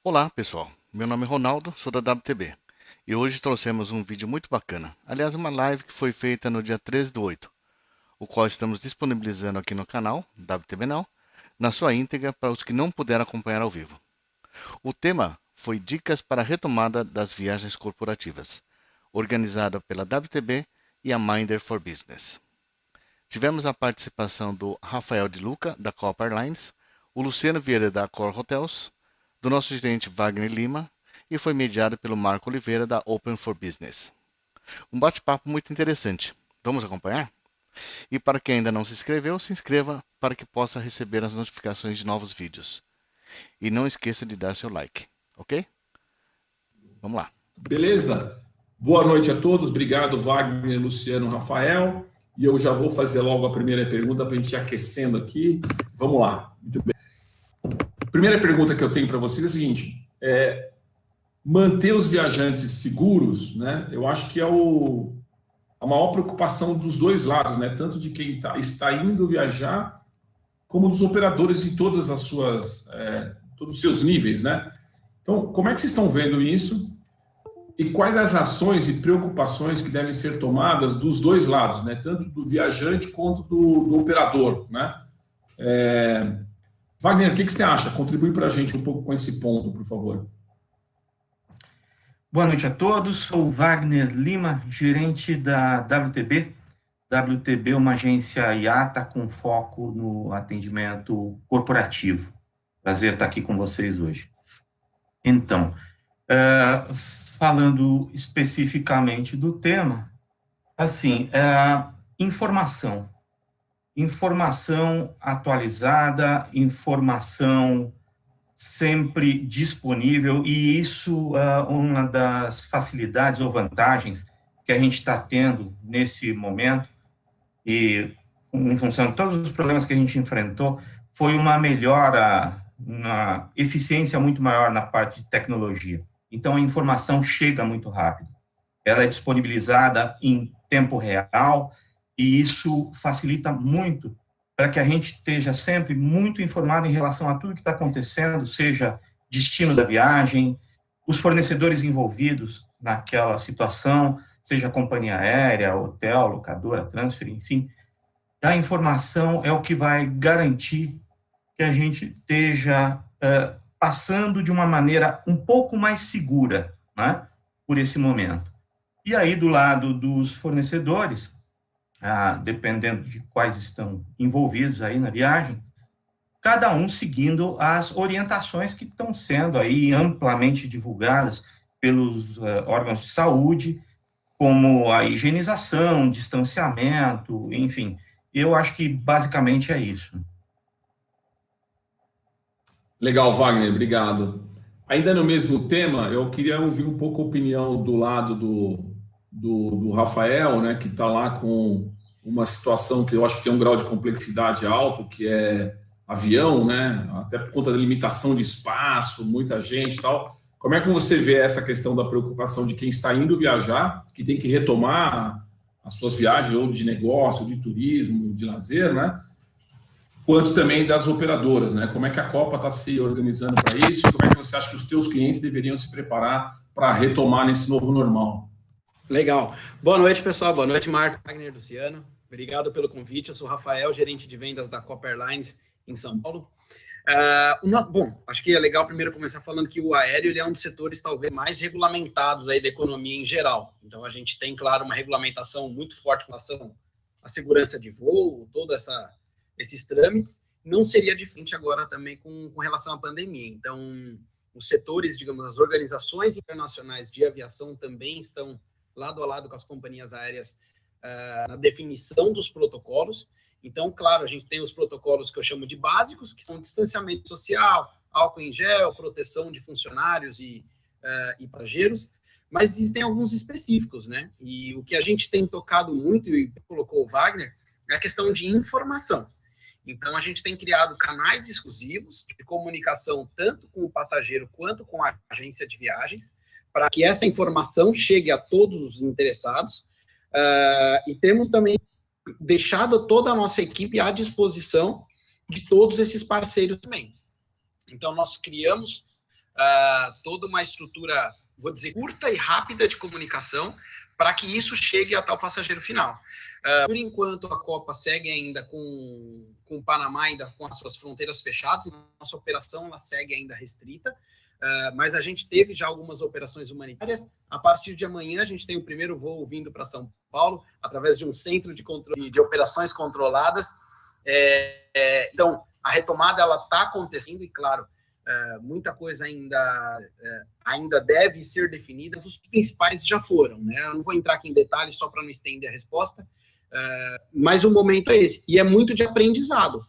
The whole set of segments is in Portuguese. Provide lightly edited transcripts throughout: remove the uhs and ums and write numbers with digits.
Olá pessoal, meu nome é Ronaldo, sou da WTB e hoje trouxemos um vídeo muito bacana, aliás uma live que foi feita no dia 13/8, o qual estamos disponibilizando aqui no canal WTB Now, na sua íntegra para os que não puderam acompanhar ao vivo. O tema foi Dicas para a Retomada das Viagens Corporativas, organizada pela WTB e a Minder for Business. Tivemos a participação do Rafael de Luca, da Copa Airlines, o Luciano Vieira, da Accor Hotels, do nosso gerente Wagner Lima e foi mediado pelo Marco Oliveira, da Open for Business. Um bate-papo muito interessante. Vamos acompanhar? E para quem ainda não se inscreveu, se inscreva para que possa receber as notificações de novos vídeos. E não esqueça de dar seu like, ok? Vamos lá. Beleza? Boa noite a todos. Obrigado, Wagner, Luciano, Rafael. E eu já vou fazer logo a primeira pergunta para a gente ir aquecendo aqui. Vamos lá. Muito bem. A primeira pergunta que eu tenho para vocês é a seguinte: manter os viajantes seguros, né? Eu acho que é a maior preocupação dos dois lados, né? Tanto de quem está indo viajar, como dos operadores em todas as suas, todos os seus níveis, né? Então, como é que vocês estão vendo isso? E quais as ações e preocupações que devem ser tomadas dos dois lados, né? Tanto do viajante quanto do operador, né? Wagner, o que você acha? Contribui para a gente um pouco com esse ponto, por favor. Boa noite a todos, sou o Wagner Lima, gerente da WTB. WTB é uma agência IATA com foco no atendimento corporativo. Prazer estar aqui com vocês hoje. Então, falando especificamente do tema, assim, informação atualizada, informação sempre disponível, e isso é uma das facilidades ou vantagens que a gente está tendo nesse momento, e em função de todos os problemas que a gente enfrentou, foi uma melhora, uma eficiência muito maior na parte de tecnologia. Então, a informação chega muito rápido, ela é disponibilizada em tempo real, e isso facilita muito para que a gente esteja sempre muito informado em relação a tudo que está acontecendo, seja destino da viagem, os fornecedores envolvidos naquela situação, seja companhia aérea, hotel, locadora, transfer, enfim. A informação é o que vai garantir que a gente esteja passando de uma maneira um pouco mais segura, né, por esse momento. E aí, do lado dos fornecedores, dependendo de quais estão envolvidos aí na viagem, cada um seguindo as orientações que estão sendo aí amplamente divulgadas pelos órgãos de saúde, como a higienização, distanciamento, enfim. Eu acho que basicamente é isso. Legal, Wagner, obrigado. Ainda no mesmo tema, eu queria ouvir um pouco a opinião do lado do Rafael, né, que está lá com uma situação que eu acho que tem um grau de complexidade alto, que é avião, né, até por conta da limitação de espaço, muita gente e tal. Como é que você vê essa questão da preocupação de quem está indo viajar, que tem que retomar as suas viagens, ou de negócio, de turismo, de lazer, né, quanto também das operadoras, né? Como é que a Copa está se organizando para isso? E como é que você acha que os teus clientes deveriam se preparar para retomar nesse novo normal? Legal. Boa noite, pessoal. Boa noite, Marco, Wagner, Luciano. Obrigado pelo convite. Eu sou o Rafael, gerente de vendas da Copa Airlines em São Paulo. Bom, acho que é legal primeiro começar falando que o aéreo ele é um dos setores talvez mais regulamentados aí da economia em geral. Então, a gente tem, claro, uma regulamentação muito forte com relação à segurança de voo, esses trâmites. Não seria diferente agora também com relação à pandemia. Então, os setores, digamos, as organizações internacionais de aviação também estão lado a lado com as companhias aéreas na definição dos protocolos. Então, claro, a gente tem os protocolos que eu chamo de básicos, que são distanciamento social, álcool em gel, proteção de funcionários e passageiros, mas existem alguns específicos, né? E o que a gente tem tocado muito, e colocou o Wagner, é a questão de informação. Então, a gente tem criado canais exclusivos de comunicação tanto com o passageiro quanto com a agência de viagens, para que essa informação chegue a todos os interessados. E temos também deixado toda a nossa equipe à disposição de todos esses parceiros também. Então, nós criamos toda uma estrutura, vou dizer, curta e rápida de comunicação para que isso chegue a tal passageiro final. Por enquanto, a Copa segue ainda com o Panamá, ainda com as suas fronteiras fechadas, nossa operação ela segue ainda restrita, mas a gente teve já algumas operações humanitárias. A partir de amanhã, a gente tem o primeiro voo vindo para São Paulo, através de um centro de controle de operações controladas. Então, a retomada está acontecendo e, claro, muita coisa ainda deve ser definida. Os principais já foram, né? Eu não vou entrar aqui em detalhes só para não estender a resposta, mas o momento é esse. E é muito de aprendizado.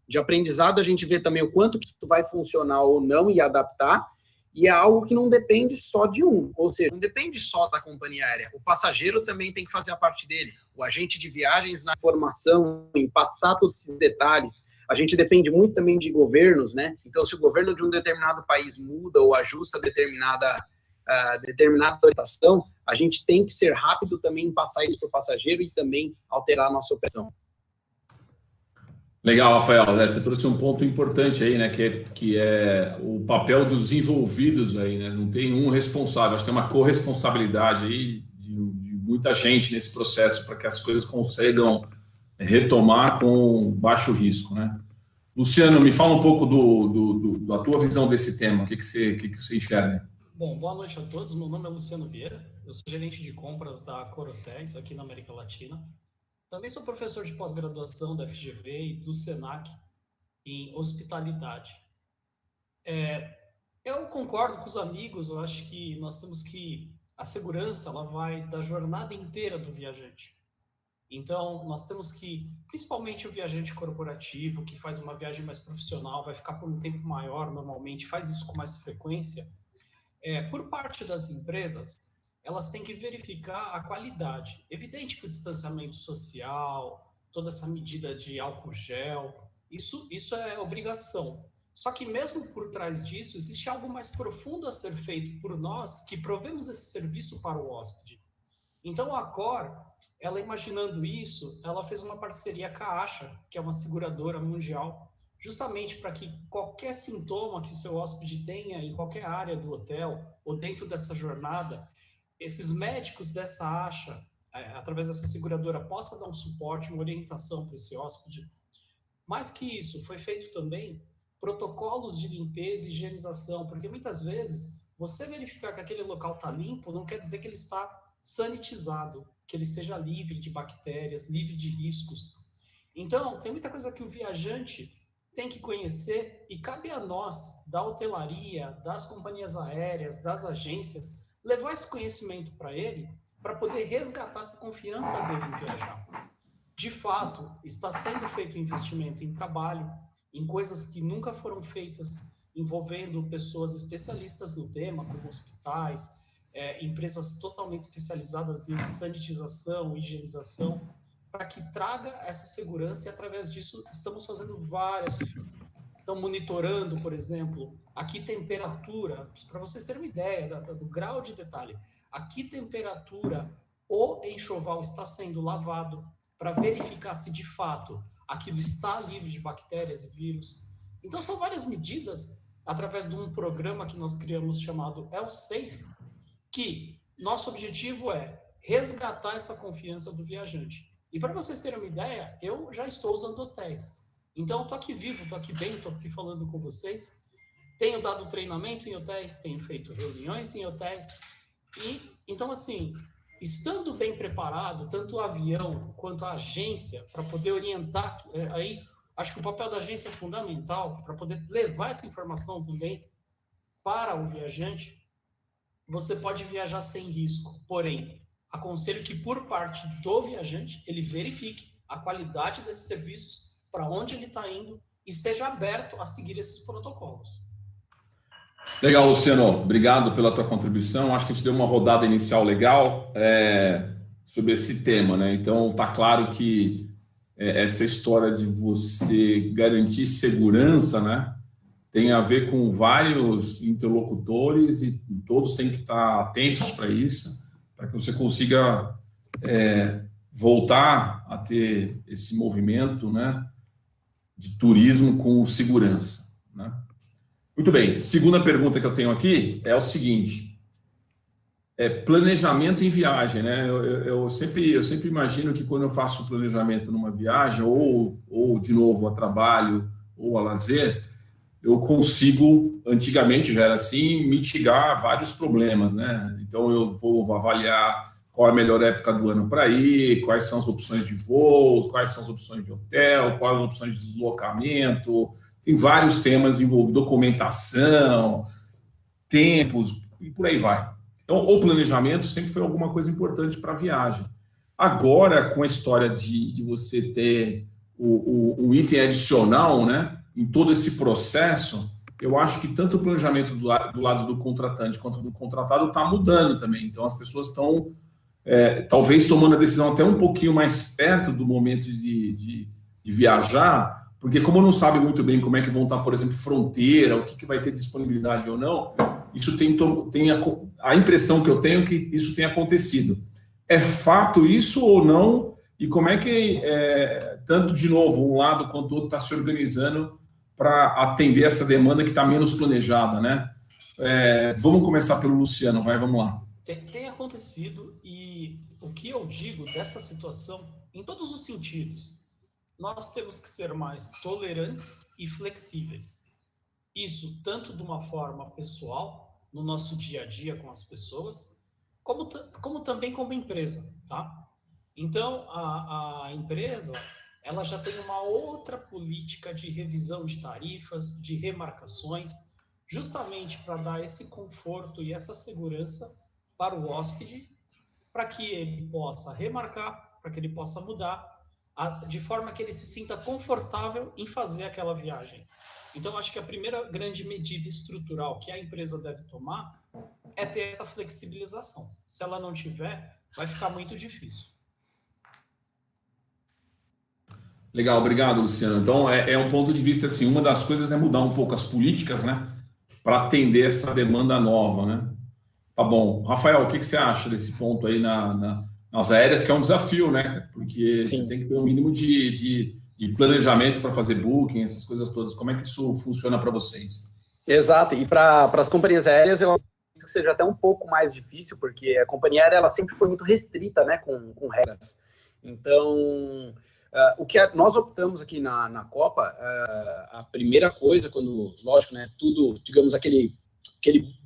De aprendizado, a gente vê também o quanto que isso vai funcionar ou não e adaptar, e é algo que não depende só de um, ou seja, não depende só da companhia aérea. O passageiro também tem que fazer a parte dele. O agente de viagens na formação, em passar todos esses detalhes. A gente depende muito também de governos, né? Então, se o governo de um determinado país muda ou ajusta determinada orientação, a gente tem que ser rápido também em passar isso para o passageiro e também alterar a nossa operação. Legal, Rafael. Você trouxe um ponto importante aí, né? Que é o papel dos envolvidos aí, né? Não tem um responsável, acho que tem uma corresponsabilidade aí de muita gente nesse processo para que as coisas consigam retomar com baixo risco, né? Luciano, me fala um pouco da tua visão desse tema. O que você enxerga? Bom, boa noite a todos. Meu nome é Luciano Vieira. Eu sou gerente de compras da Corotex aqui na América Latina. Também sou professor de pós-graduação da FGV e do SENAC em hospitalidade. Eu concordo com os amigos. Eu acho que nós temos que... A segurança ela vai da jornada inteira do viajante. Então, nós temos que, principalmente o viajante corporativo, que faz uma viagem mais profissional, vai ficar por um tempo maior, normalmente, faz isso com mais frequência. Por parte das empresas, elas têm que verificar a qualidade. Evidente que o distanciamento social, toda essa medida de álcool gel, isso é obrigação. Só que mesmo por trás disso, existe algo mais profundo a ser feito por nós que provemos esse serviço para o hóspede. Então, a Accor, ela imaginando isso, ela fez uma parceria com a AXA, que é uma seguradora mundial, justamente para que qualquer sintoma que o seu hóspede tenha em qualquer área do hotel ou dentro dessa jornada, esses médicos dessa AXA, através dessa seguradora, possam dar um suporte, uma orientação para esse hóspede. Mais que isso, foi feito também protocolos de limpeza e higienização, porque muitas vezes você verificar que aquele local está limpo não quer dizer que ele está sanitizado, que ele esteja livre de bactérias, livre de riscos. Então, tem muita coisa que o viajante tem que conhecer e cabe a nós, da hotelaria, das companhias aéreas, das agências, levar esse conhecimento para ele, para poder resgatar essa confiança dele em viajar. De fato, está sendo feito investimento em trabalho, em coisas que nunca foram feitas, envolvendo pessoas especialistas no tema, como hospitais, empresas totalmente especializadas em sanitização, higienização, para que traga essa segurança, e através disso estamos fazendo várias coisas. Então, monitorando, por exemplo, a que temperatura, para vocês terem uma ideia do grau de detalhe, a que temperatura o enxoval está sendo lavado, para verificar se de fato aquilo está livre de bactérias e vírus. Então, são várias medidas, através de um programa que nós criamos chamado ElSafe, que nosso objetivo é resgatar essa confiança do viajante. E para vocês terem uma ideia, eu já estou usando hotéis. Então, estou aqui vivo, estou aqui bem, estou aqui falando com vocês. Tenho dado treinamento em hotéis, tenho feito reuniões em hotéis. E, então, assim, estando bem preparado, tanto o avião quanto a agência, para poder orientar, aí acho que o papel da agência é fundamental, para poder levar essa informação também para o viajante. Você pode viajar sem risco, porém, aconselho que por parte do viajante, ele verifique a qualidade desses serviços, para onde ele está indo, e esteja aberto a seguir esses protocolos. Legal, Luciano. Obrigado pela tua contribuição. Acho que a gente deu uma rodada inicial legal sobre esse tema, né? Então, tá claro que essa história de você garantir segurança, né, tem a ver com vários interlocutores e todos têm que estar atentos para isso, para que você consiga voltar a ter esse movimento, né, de turismo com segurança, né? Muito bem. Segunda pergunta que eu tenho aqui é o seguinte: planejamento em viagem, né? Eu sempre imagino que quando eu faço planejamento numa viagem, ou de novo a trabalho ou a lazer, eu consigo, antigamente já era assim, mitigar vários problemas, né? Então eu vou avaliar qual é a melhor época do ano para ir, quais são as opções de voo, quais são as opções de hotel, quais as opções de deslocamento. Tem vários temas envolvidos, documentação, tempos e por aí vai. Então, o planejamento sempre foi alguma coisa importante para a viagem. Agora, com a história de você ter o item adicional, né, em todo esse processo, eu acho que tanto o planejamento do lado do contratante quanto do contratado está mudando também. Então, as pessoas estão, talvez, tomando a decisão até um pouquinho mais perto do momento de viajar, porque como não sabe muito bem como é que vão estar, por exemplo, fronteira, o que vai ter disponibilidade ou não, isso tem a impressão que eu tenho que isso tem acontecido. É fato isso ou não? E como é que, tanto de novo, um lado quanto o outro está se organizando para atender essa demanda que está menos planejada, né? Vamos começar pelo Luciano, vamos lá. Tem acontecido, e o que eu digo dessa situação, em todos os sentidos, nós temos que ser mais tolerantes e flexíveis. Isso tanto de uma forma pessoal, no nosso dia a dia com as pessoas, como também como empresa, tá? Então, a empresa, ela já tem uma outra política de revisão de tarifas, de remarcações, justamente para dar esse conforto e essa segurança para o hóspede, para que ele possa remarcar, para que ele possa mudar, de forma que ele se sinta confortável em fazer aquela viagem. Então, acho que a primeira grande medida estrutural que a empresa deve tomar é ter essa flexibilização. Se ela não tiver, vai ficar muito difícil. Legal, obrigado, Luciano. Então, é um ponto de vista, assim, uma das coisas é mudar um pouco as políticas, né, para atender essa demanda nova, né? Tá bom. Rafael, o que você acha desse ponto aí nas aéreas, que é um desafio, né? Porque Sim. Você tem que ter um mínimo de planejamento para fazer booking, essas coisas todas. Como é que isso funciona para vocês? Exato, e para as companhias aéreas eu acredito que seja até um pouco mais difícil, porque a companhia aérea ela sempre foi muito restrita, né, com regras. Então, o que nós optamos aqui na Copa, a primeira coisa, quando, lógico, né, tudo, digamos, aquele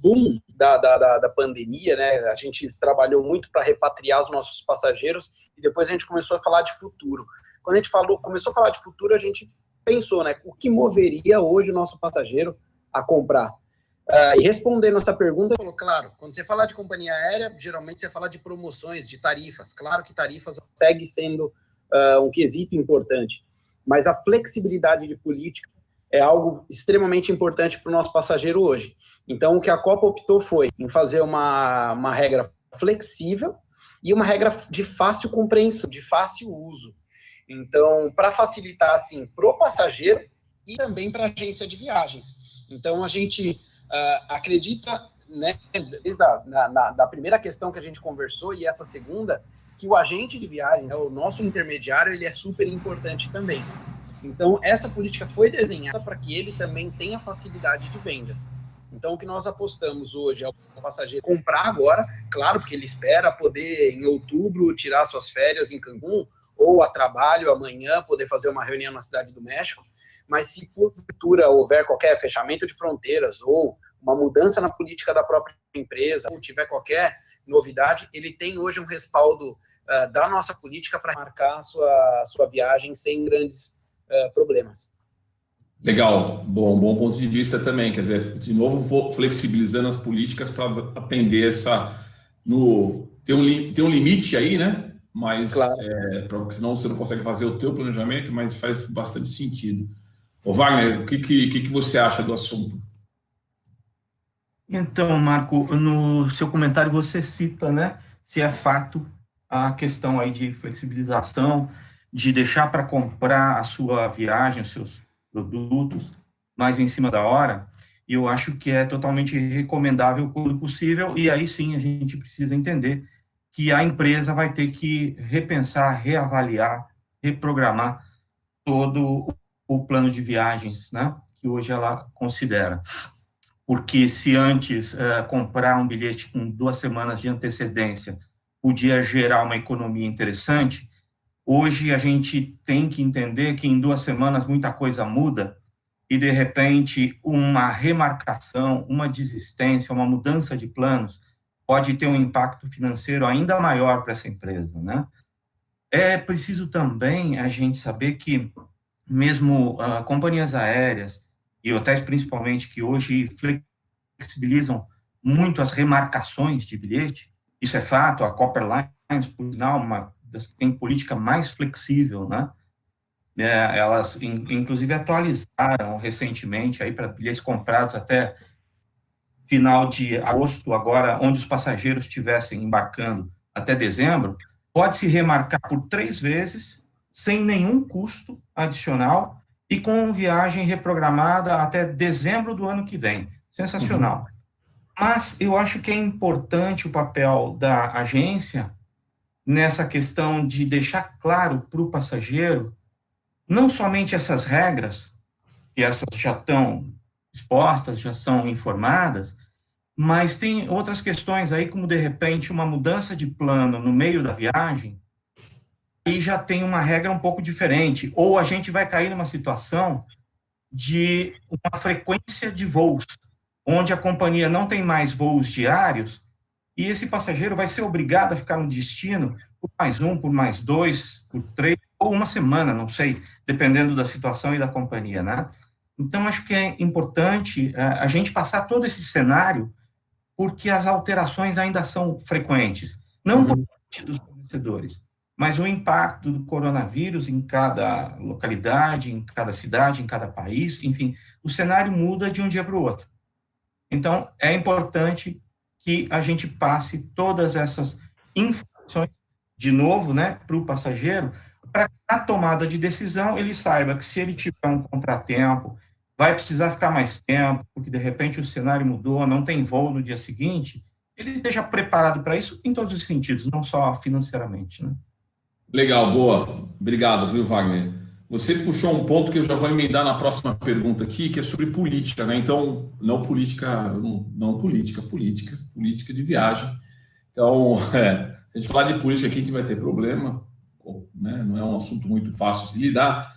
boom da pandemia, né, a gente trabalhou muito para repatriar os nossos passageiros e depois a gente começou a falar de futuro. Quando a gente começou a falar de futuro, a gente pensou, né, o que moveria hoje o nosso passageiro a comprar? E respondendo essa pergunta, falou, claro, quando você falar de companhia aérea, geralmente você fala de promoções, de tarifas. Claro que tarifas segue sendo um quesito importante, mas a flexibilidade de política é algo extremamente importante para o nosso passageiro hoje. Então, o que a Copa optou foi em fazer uma regra flexível e uma regra de fácil compreensão, de fácil uso. Então, para facilitar, assim, para o passageiro e também para a agência de viagens. Então, a gente acredita, né, desde da primeira questão que a gente conversou e essa segunda, que o agente de viagem, né, o nosso intermediário, ele é super importante também. Então, essa política foi desenhada para que ele também tenha facilidade de vendas. Então, o que nós apostamos hoje é o passageiro comprar agora, claro, porque ele espera poder, em outubro, tirar suas férias em Cancún, ou a trabalho amanhã, poder fazer uma reunião na Cidade do México, mas se porventura houver qualquer fechamento de fronteiras, ou uma mudança na política da própria empresa, ou tiver qualquer novidade, ele tem hoje um respaldo da nossa política para marcar a sua viagem sem grandes problemas. Legal, bom ponto de vista também, quer dizer, de novo flexibilizando as políticas para atender tem um limite aí, né? Mas claro. Porque senão você não consegue fazer o teu planejamento, mas faz bastante sentido. Ô Wagner, o que você acha do assunto? Então, Marco, no seu comentário você cita, né, se é fato a questão aí de flexibilização, de deixar para comprar a sua viagem, os seus produtos, mais em cima da hora, e eu acho que é totalmente recomendável quando possível, e aí sim a gente precisa entender que a empresa vai ter que repensar, reavaliar, reprogramar todo o plano de viagens, né, que hoje ela considera. porque se antes comprar um bilhete com 2 semanas de antecedência podia gerar uma economia interessante, hoje a gente tem que entender que em 2 semanas muita coisa muda e, de repente, uma remarcação, uma desistência, uma mudança de planos pode ter um impacto financeiro ainda maior para essa empresa, né? É preciso também a gente saber que mesmo companhias aéreas e hotéis, principalmente, que hoje flexibilizam muito as remarcações de bilhete, isso é fato, a Copper Lines, por sinal, uma das que tem política mais flexível, né? Elas, inclusive, atualizaram recentemente aí para bilhetes comprados até final de agosto, agora, onde os passageiros estivessem embarcando até dezembro, pode-se remarcar por 3 vezes, sem nenhum custo adicional e com viagem reprogramada até dezembro do ano que vem. Sensacional. Mas eu acho que é importante o papel da agência nessa questão de deixar claro para o passageiro não somente essas regras, que essas já estão expostas, já são informadas, mas tem outras questões aí, como, de repente, uma mudança de plano no meio da viagem, e já tem uma regra um pouco diferente, ou a gente vai cair numa situação de uma frequência de voos, onde a companhia não tem mais voos diários, e esse passageiro vai ser obrigado a ficar no destino por mais 1, por mais 2, por 3, ou uma semana, não sei, dependendo da situação e da companhia, né? Então, acho que é importante a gente passar todo esse cenário, porque as alterações ainda são frequentes. Não por parte dos fornecedores, mas o impacto do coronavírus em cada localidade, em cada cidade, em cada país, enfim, o cenário muda de um dia para o outro. Então, é importante que a gente passe todas essas informações, de novo, né, para o passageiro, para a tomada de decisão, ele saiba que se ele tiver um contratempo, vai precisar ficar mais tempo, porque de repente o cenário mudou, não tem voo no dia seguinte, ele esteja preparado para isso em todos os sentidos, não só financeiramente, né? Legal, boa. Obrigado, viu, Wagner? Você puxou um ponto que eu já vou emendar na próxima pergunta aqui, que é sobre política, né? Então, política de viagem. Então, se a gente falar de política aqui, a gente vai ter problema, né? Não é um assunto muito fácil de lidar.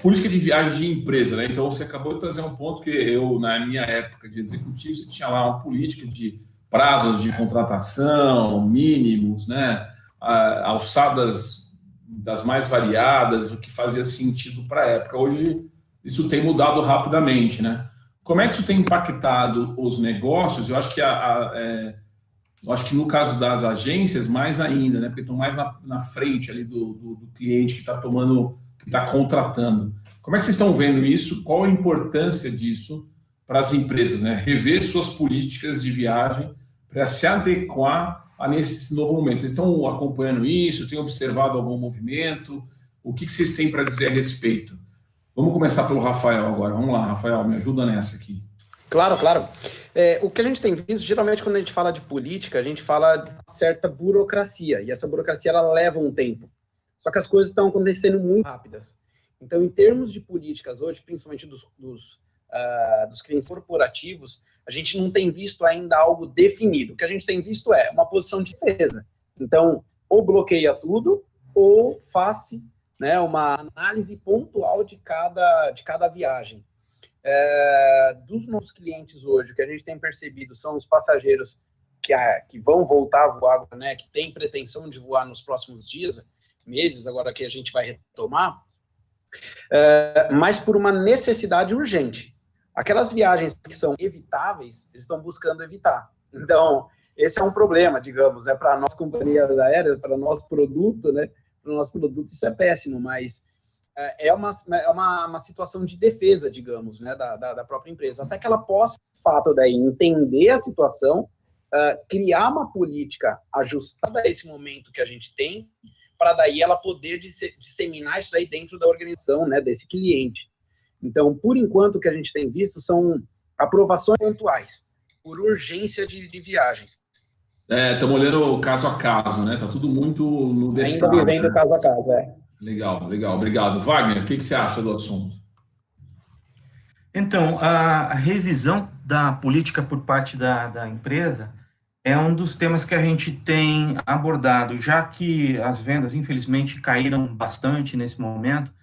Política de viagem de empresa, né? Então, você acabou de trazer um ponto que eu, na minha época de executivo, você tinha lá uma política de prazos de contratação, mínimos, né? Alçadas das mais variadas, o que fazia sentido para a época. Hoje, isso tem mudado rapidamente, né? Como é que isso tem impactado os negócios? Eu acho que no caso das agências, mais ainda, né? Porque estão mais na frente ali do cliente que está que está contratando. Como é que vocês estão vendo isso? Qual a importância disso para as empresas, né? Rever suas políticas de viagem para se adequar nesse novo momento. Vocês estão acompanhando isso? Têm observado algum movimento? O que vocês têm para dizer a respeito? Vamos começar pelo Rafael agora. Vamos lá, Rafael, me ajuda nessa aqui. Claro, claro. O que a gente tem visto, geralmente quando a gente fala de política, a gente fala de uma certa burocracia, e essa burocracia ela leva um tempo. Só que as coisas estão acontecendo muito rápidas. Então, em termos de políticas hoje, principalmente dos clientes corporativos, a gente não tem visto ainda algo definido. O que a gente tem visto é uma posição de defesa. Então, ou bloqueia tudo, ou faça, né, uma análise pontual de cada viagem. Dos nossos clientes hoje, o que a gente tem percebido são os passageiros que vão voltar a voar, né, que têm pretensão de voar nos próximos dias, meses, agora que a gente vai retomar, mas por uma necessidade urgente. Aquelas viagens que são evitáveis, eles estão buscando evitar. Então, esse é um problema, digamos, né, para a nossa companhia aérea, para o nosso produto, né, para o nosso produto isso é péssimo, mas é uma situação de defesa, digamos, né, da própria empresa, até que ela possa, de fato, daí, entender a situação, criar uma política ajustada a esse momento que a gente tem, para daí ela poder disseminar isso daí dentro da organização, né, desse cliente. Então, por enquanto, o que a gente tem visto são aprovações pontuais, por urgência de viagens. Estamos olhando caso a caso, né? Está tudo muito no detalhe. Ainda vivendo caso a caso, Legal, legal. Obrigado. Wagner, o que você acha do assunto? Então, a revisão da política por parte da empresa é um dos temas que a gente tem abordado, já que as vendas, infelizmente, caíram bastante nesse momento.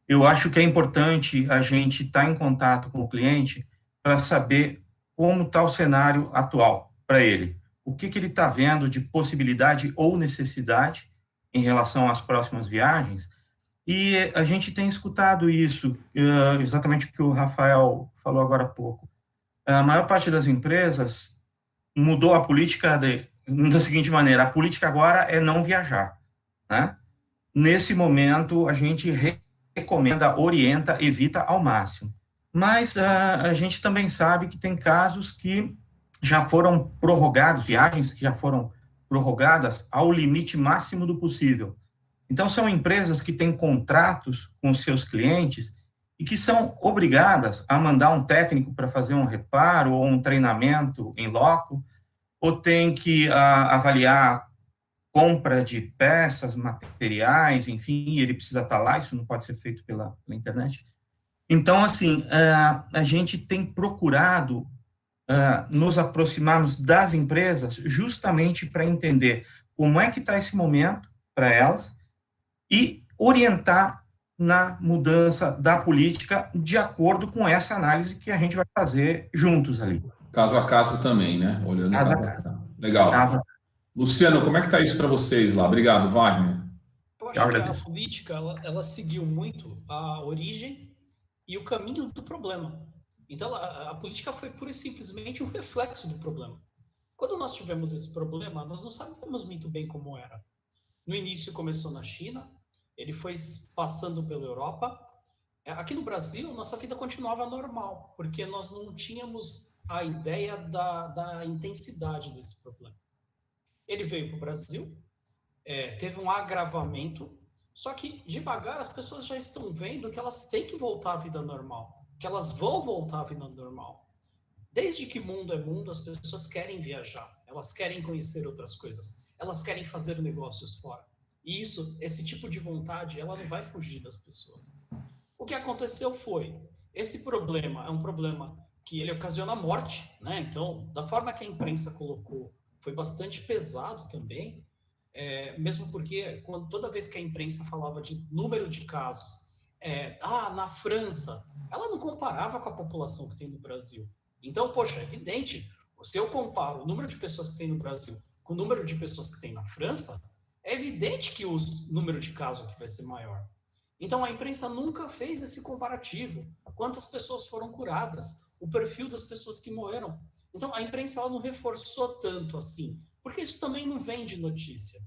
Eu acho que é importante a gente estar em contato com o cliente para saber como está o cenário atual para ele. O que ele está vendo de possibilidade ou necessidade em relação às próximas viagens. E a gente tem escutado isso, exatamente o que o Rafael falou agora há pouco. A maior parte das empresas mudou a política da seguinte maneira: a política agora é não viajar, né? Nesse momento, a gente recomenda, orienta, evita ao máximo. Mas a gente também sabe que tem casos que já foram prorrogados, viagens que já foram prorrogadas ao limite máximo do possível. Então, são empresas que têm contratos com os seus clientes e que são obrigadas a mandar um técnico para fazer um reparo ou um treinamento em loco, ou tem que avaliar compra de peças, materiais, enfim, ele precisa estar lá, isso não pode ser feito pela internet. Então, assim, a gente tem procurado nos aproximarmos das empresas justamente para entender como é que está esse momento para elas e orientar na mudança da política de acordo com essa análise que a gente vai fazer juntos ali. Caso a caso também, né? Olhando Caso a caso a caso. caso. Legal. Caso. Luciano, como é que está isso para vocês lá? Obrigado, Wagner. Eu acho que a política, ela seguiu muito a origem e o caminho do problema. Então, a política foi pura e simplesmente um reflexo do problema. Quando nós tivemos esse problema, nós não sabíamos muito bem como era. No início começou na China, ele foi passando pela Europa. Aqui no Brasil, nossa vida continuava normal, porque nós não tínhamos a ideia da intensidade desse problema. Ele veio para o Brasil, teve um agravamento, só que devagar as pessoas já estão vendo que elas têm que voltar à vida normal, que elas vão voltar à vida normal. Desde que mundo é mundo, as pessoas querem viajar, elas querem conhecer outras coisas, elas querem fazer negócios fora. E esse tipo de vontade, ela não vai fugir das pessoas. O que aconteceu foi, esse problema é um problema que ele ocasiona morte, né? Então, da forma que a imprensa colocou, foi bastante pesado também, mesmo porque toda vez que a imprensa falava de número de casos, na França, ela não comparava com a população que tem no Brasil. Então, poxa, é evidente, se eu comparo o número de pessoas que tem no Brasil com o número de pessoas que tem na França, é evidente que o número de casos aqui vai ser maior. Então, a imprensa nunca fez esse comparativo. Quantas pessoas foram curadas, o perfil das pessoas que morreram. Então, a imprensa ela não reforçou tanto assim, porque isso também não vem de notícia.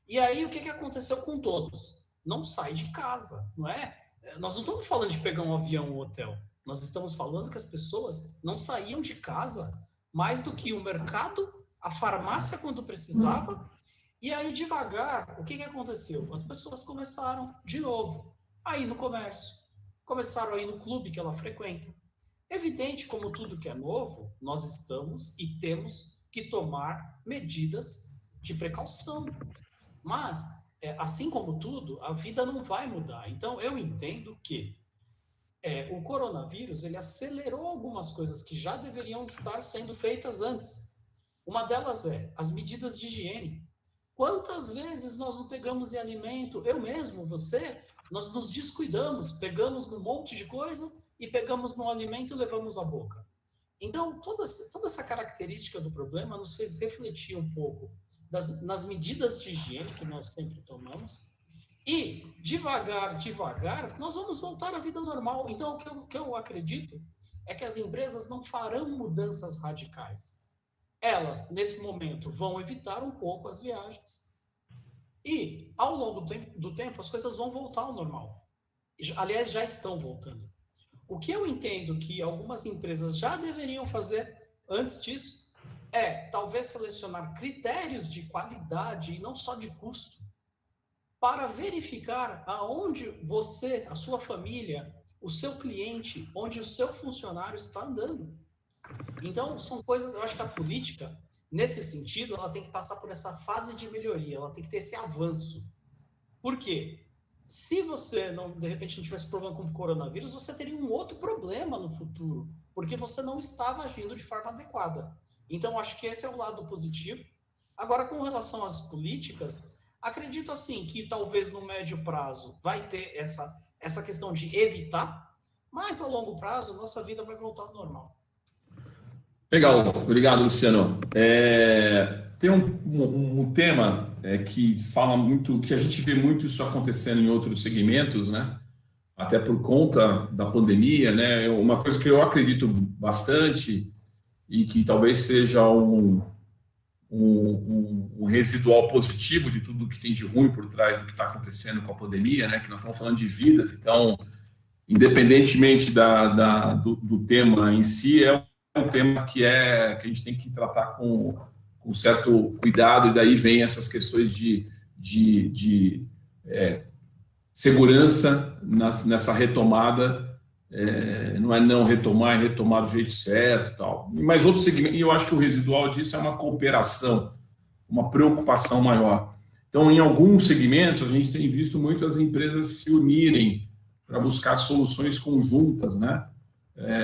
E aí, o que aconteceu com todos? Não sai de casa, não é? Nós não estamos falando de pegar um avião ou um hotel. Nós estamos falando que as pessoas não saíam de casa mais do que o mercado, a farmácia quando precisava. E aí, devagar, o que aconteceu? As pessoas começaram, de novo, a ir no comércio. Começaram a ir no clube que ela frequenta. Evidente, como tudo que é novo, nós estamos e temos que tomar medidas de precaução. Mas, assim como tudo, a vida não vai mudar. Então, eu entendo que o coronavírus, ele acelerou algumas coisas que já deveriam estar sendo feitas antes. Uma delas é as medidas de higiene. Quantas vezes nós não pegamos em alimento, eu mesmo, você, nós nos descuidamos, pegamos num monte de coisa e pegamos no alimento e levamos à boca. Então, toda essa característica do problema nos fez refletir um pouco nas medidas de higiene que nós sempre tomamos e, devagar, nós vamos voltar à vida normal. Então, o que eu acredito é que as empresas não farão mudanças radicais. Elas, nesse momento, vão evitar um pouco as viagens e, ao longo do tempo, as coisas vão voltar ao normal. Aliás, já estão voltando. O que eu entendo que algumas empresas já deveriam fazer antes disso talvez selecionar critérios de qualidade e não só de custo para verificar aonde você, a sua família, o seu cliente, onde o seu funcionário está andando. Então, são coisas, eu acho que a política, nesse sentido, ela tem que passar por essa fase de melhoria, ela tem que ter esse avanço. Por quê? Se você, não, de repente, não tivesse problema com o coronavírus, você teria um outro problema no futuro. porque você não estava agindo de forma adequada. Então, acho que esse é o lado positivo. Agora, com relação às políticas, acredito assim que talvez no médio prazo vai ter essa questão de evitar, mas a longo prazo nossa vida vai voltar ao normal. Legal, obrigado, Luciano. Tem um tema que fala muito, que a gente vê muito isso acontecendo em outros segmentos, né? Até por conta da pandemia, né? Uma coisa que eu acredito bastante e que talvez seja um residual positivo de tudo que tem de ruim por trás do que está acontecendo com a pandemia, né? Que nós estamos falando de vidas, então, independentemente do tema em si, é um tema que a gente tem que tratar com certo cuidado, e daí vem essas questões de segurança nessa retomada. Não é não retomar, é retomar do jeito certo e tal. Mas outro segmento, e eu acho que o residual disso é uma cooperação, uma preocupação maior. Então, em alguns segmentos, a gente tem visto muitas empresas se unirem para buscar soluções conjuntas, né?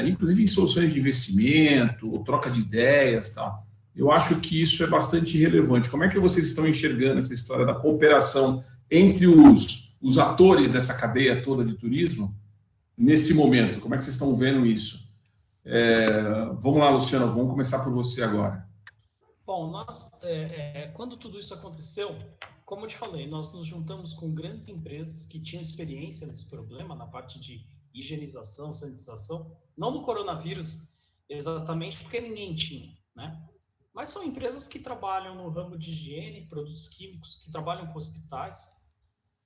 Inclusive em soluções de investimento, troca de ideias e tal. Eu acho que isso é bastante relevante. Como é que vocês estão enxergando essa história da cooperação entre os atores dessa cadeia toda de turismo nesse momento? Como é que vocês estão vendo isso? Vamos lá, Luciano, vamos começar por você agora. Bom, nós, quando tudo isso aconteceu, como eu te falei, nós nos juntamos com grandes empresas que tinham experiência nesse problema, na parte de higienização, sanitização, não no coronavírus exatamente, porque ninguém tinha, né? Mas são empresas que trabalham no ramo de higiene, produtos químicos, que trabalham com hospitais.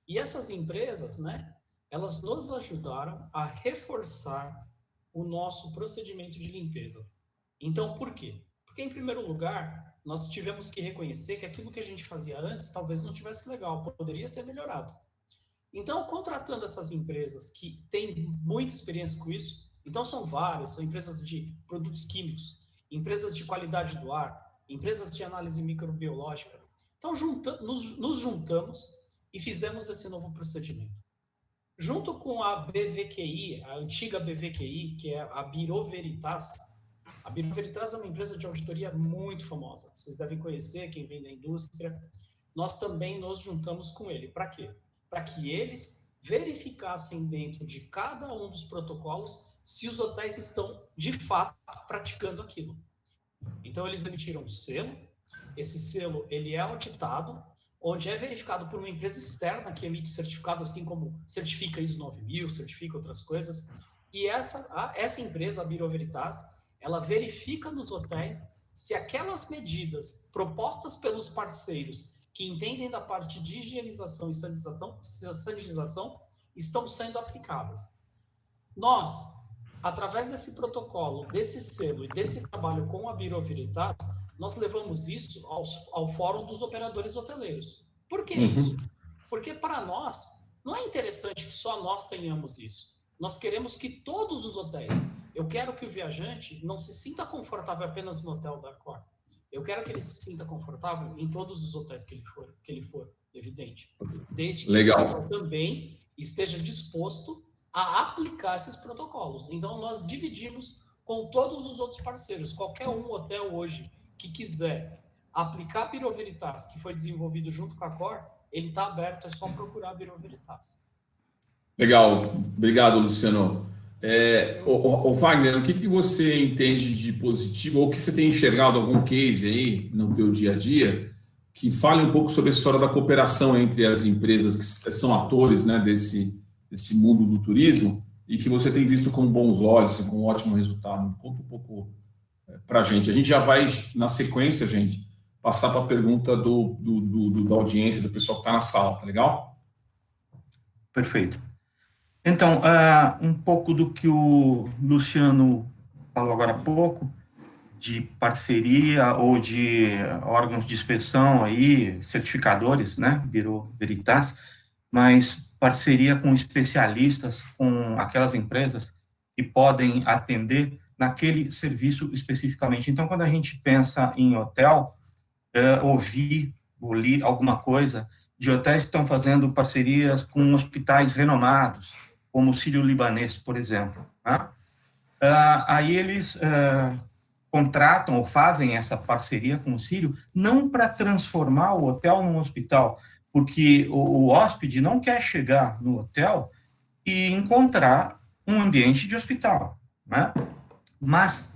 E essas empresas, né, elas nos ajudaram a reforçar o nosso procedimento de limpeza. Então, por quê? Porque, em primeiro lugar, nós tivemos que reconhecer que aquilo que a gente fazia antes talvez não tivesse legal, poderia ser melhorado. Então, contratando essas empresas que têm muita experiência com isso, então são várias, são empresas de produtos químicos, empresas de qualidade do ar, empresas de análise microbiológica. Então, nos juntamos e fizemos esse novo procedimento. Junto com a BVQI, a antiga BVQI, que é a Bureau Veritas. A Bureau Veritas é uma empresa de auditoria muito famosa. Vocês devem conhecer, quem vem da indústria. Nós também nos juntamos com ele. Para quê? Para que eles verificassem dentro de cada um dos protocolos se os hotéis estão, de fato, praticando aquilo. Então, eles emitiram um selo. Esse selo ele é auditado, onde é verificado por uma empresa externa que emite certificado, assim como certifica ISO 9000, certifica outras coisas. E essa empresa, a Bureau Veritas, ela verifica nos hotéis se aquelas medidas propostas pelos parceiros que entendem da parte de higienização e sanitização estão sendo aplicadas. Nós, através desse protocolo, desse selo e desse trabalho com a Bureau Veritas, nós levamos isso ao Fórum dos Operadores Hoteleiros. Por que isso? Porque para nós, não é interessante que só nós tenhamos isso. Nós queremos que todos os hotéis, eu quero que o viajante não se sinta confortável apenas no hotel da Accor. Eu quero que ele se sinta confortável em todos os hotéis que ele for, evidente. Desde que ele também esteja disposto a aplicar esses protocolos. Então, nós dividimos com todos os outros parceiros. Qualquer um hotel hoje que quiser aplicar a Bureau Veritas, que foi desenvolvido junto com a Accor, ele está aberto, é só procurar a Bureau Veritas. Legal, obrigado, Luciano. Wagner, o que você entende de positivo, ou que você tem enxergado algum case aí no teu dia a dia, que fale um pouco sobre a história da cooperação entre as empresas que são atores, né, desse mundo do turismo, e que você tem visto com bons olhos, com um ótimo resultado? Conta um pouco para a gente. A gente já vai, na sequência, gente, passar para a pergunta da audiência, do pessoal que está na sala, tá legal? Perfeito. Então, um pouco do que o Luciano falou agora há pouco, de parceria ou de órgãos de inspeção aí, certificadores, né, Bureau Veritas, mas parceria com especialistas, com aquelas empresas que podem atender naquele serviço especificamente. Então, quando a gente pensa em hotel, ouvir ou ler alguma coisa de hotéis que estão fazendo parcerias com hospitais renomados, como o Sírio-Libanês, por exemplo. Tá? aí eles contratam ou fazem essa parceria com o Círio, não para transformar o hotel num hospital, porque o hóspede não quer chegar no hotel e encontrar um ambiente de hospital, né? Mas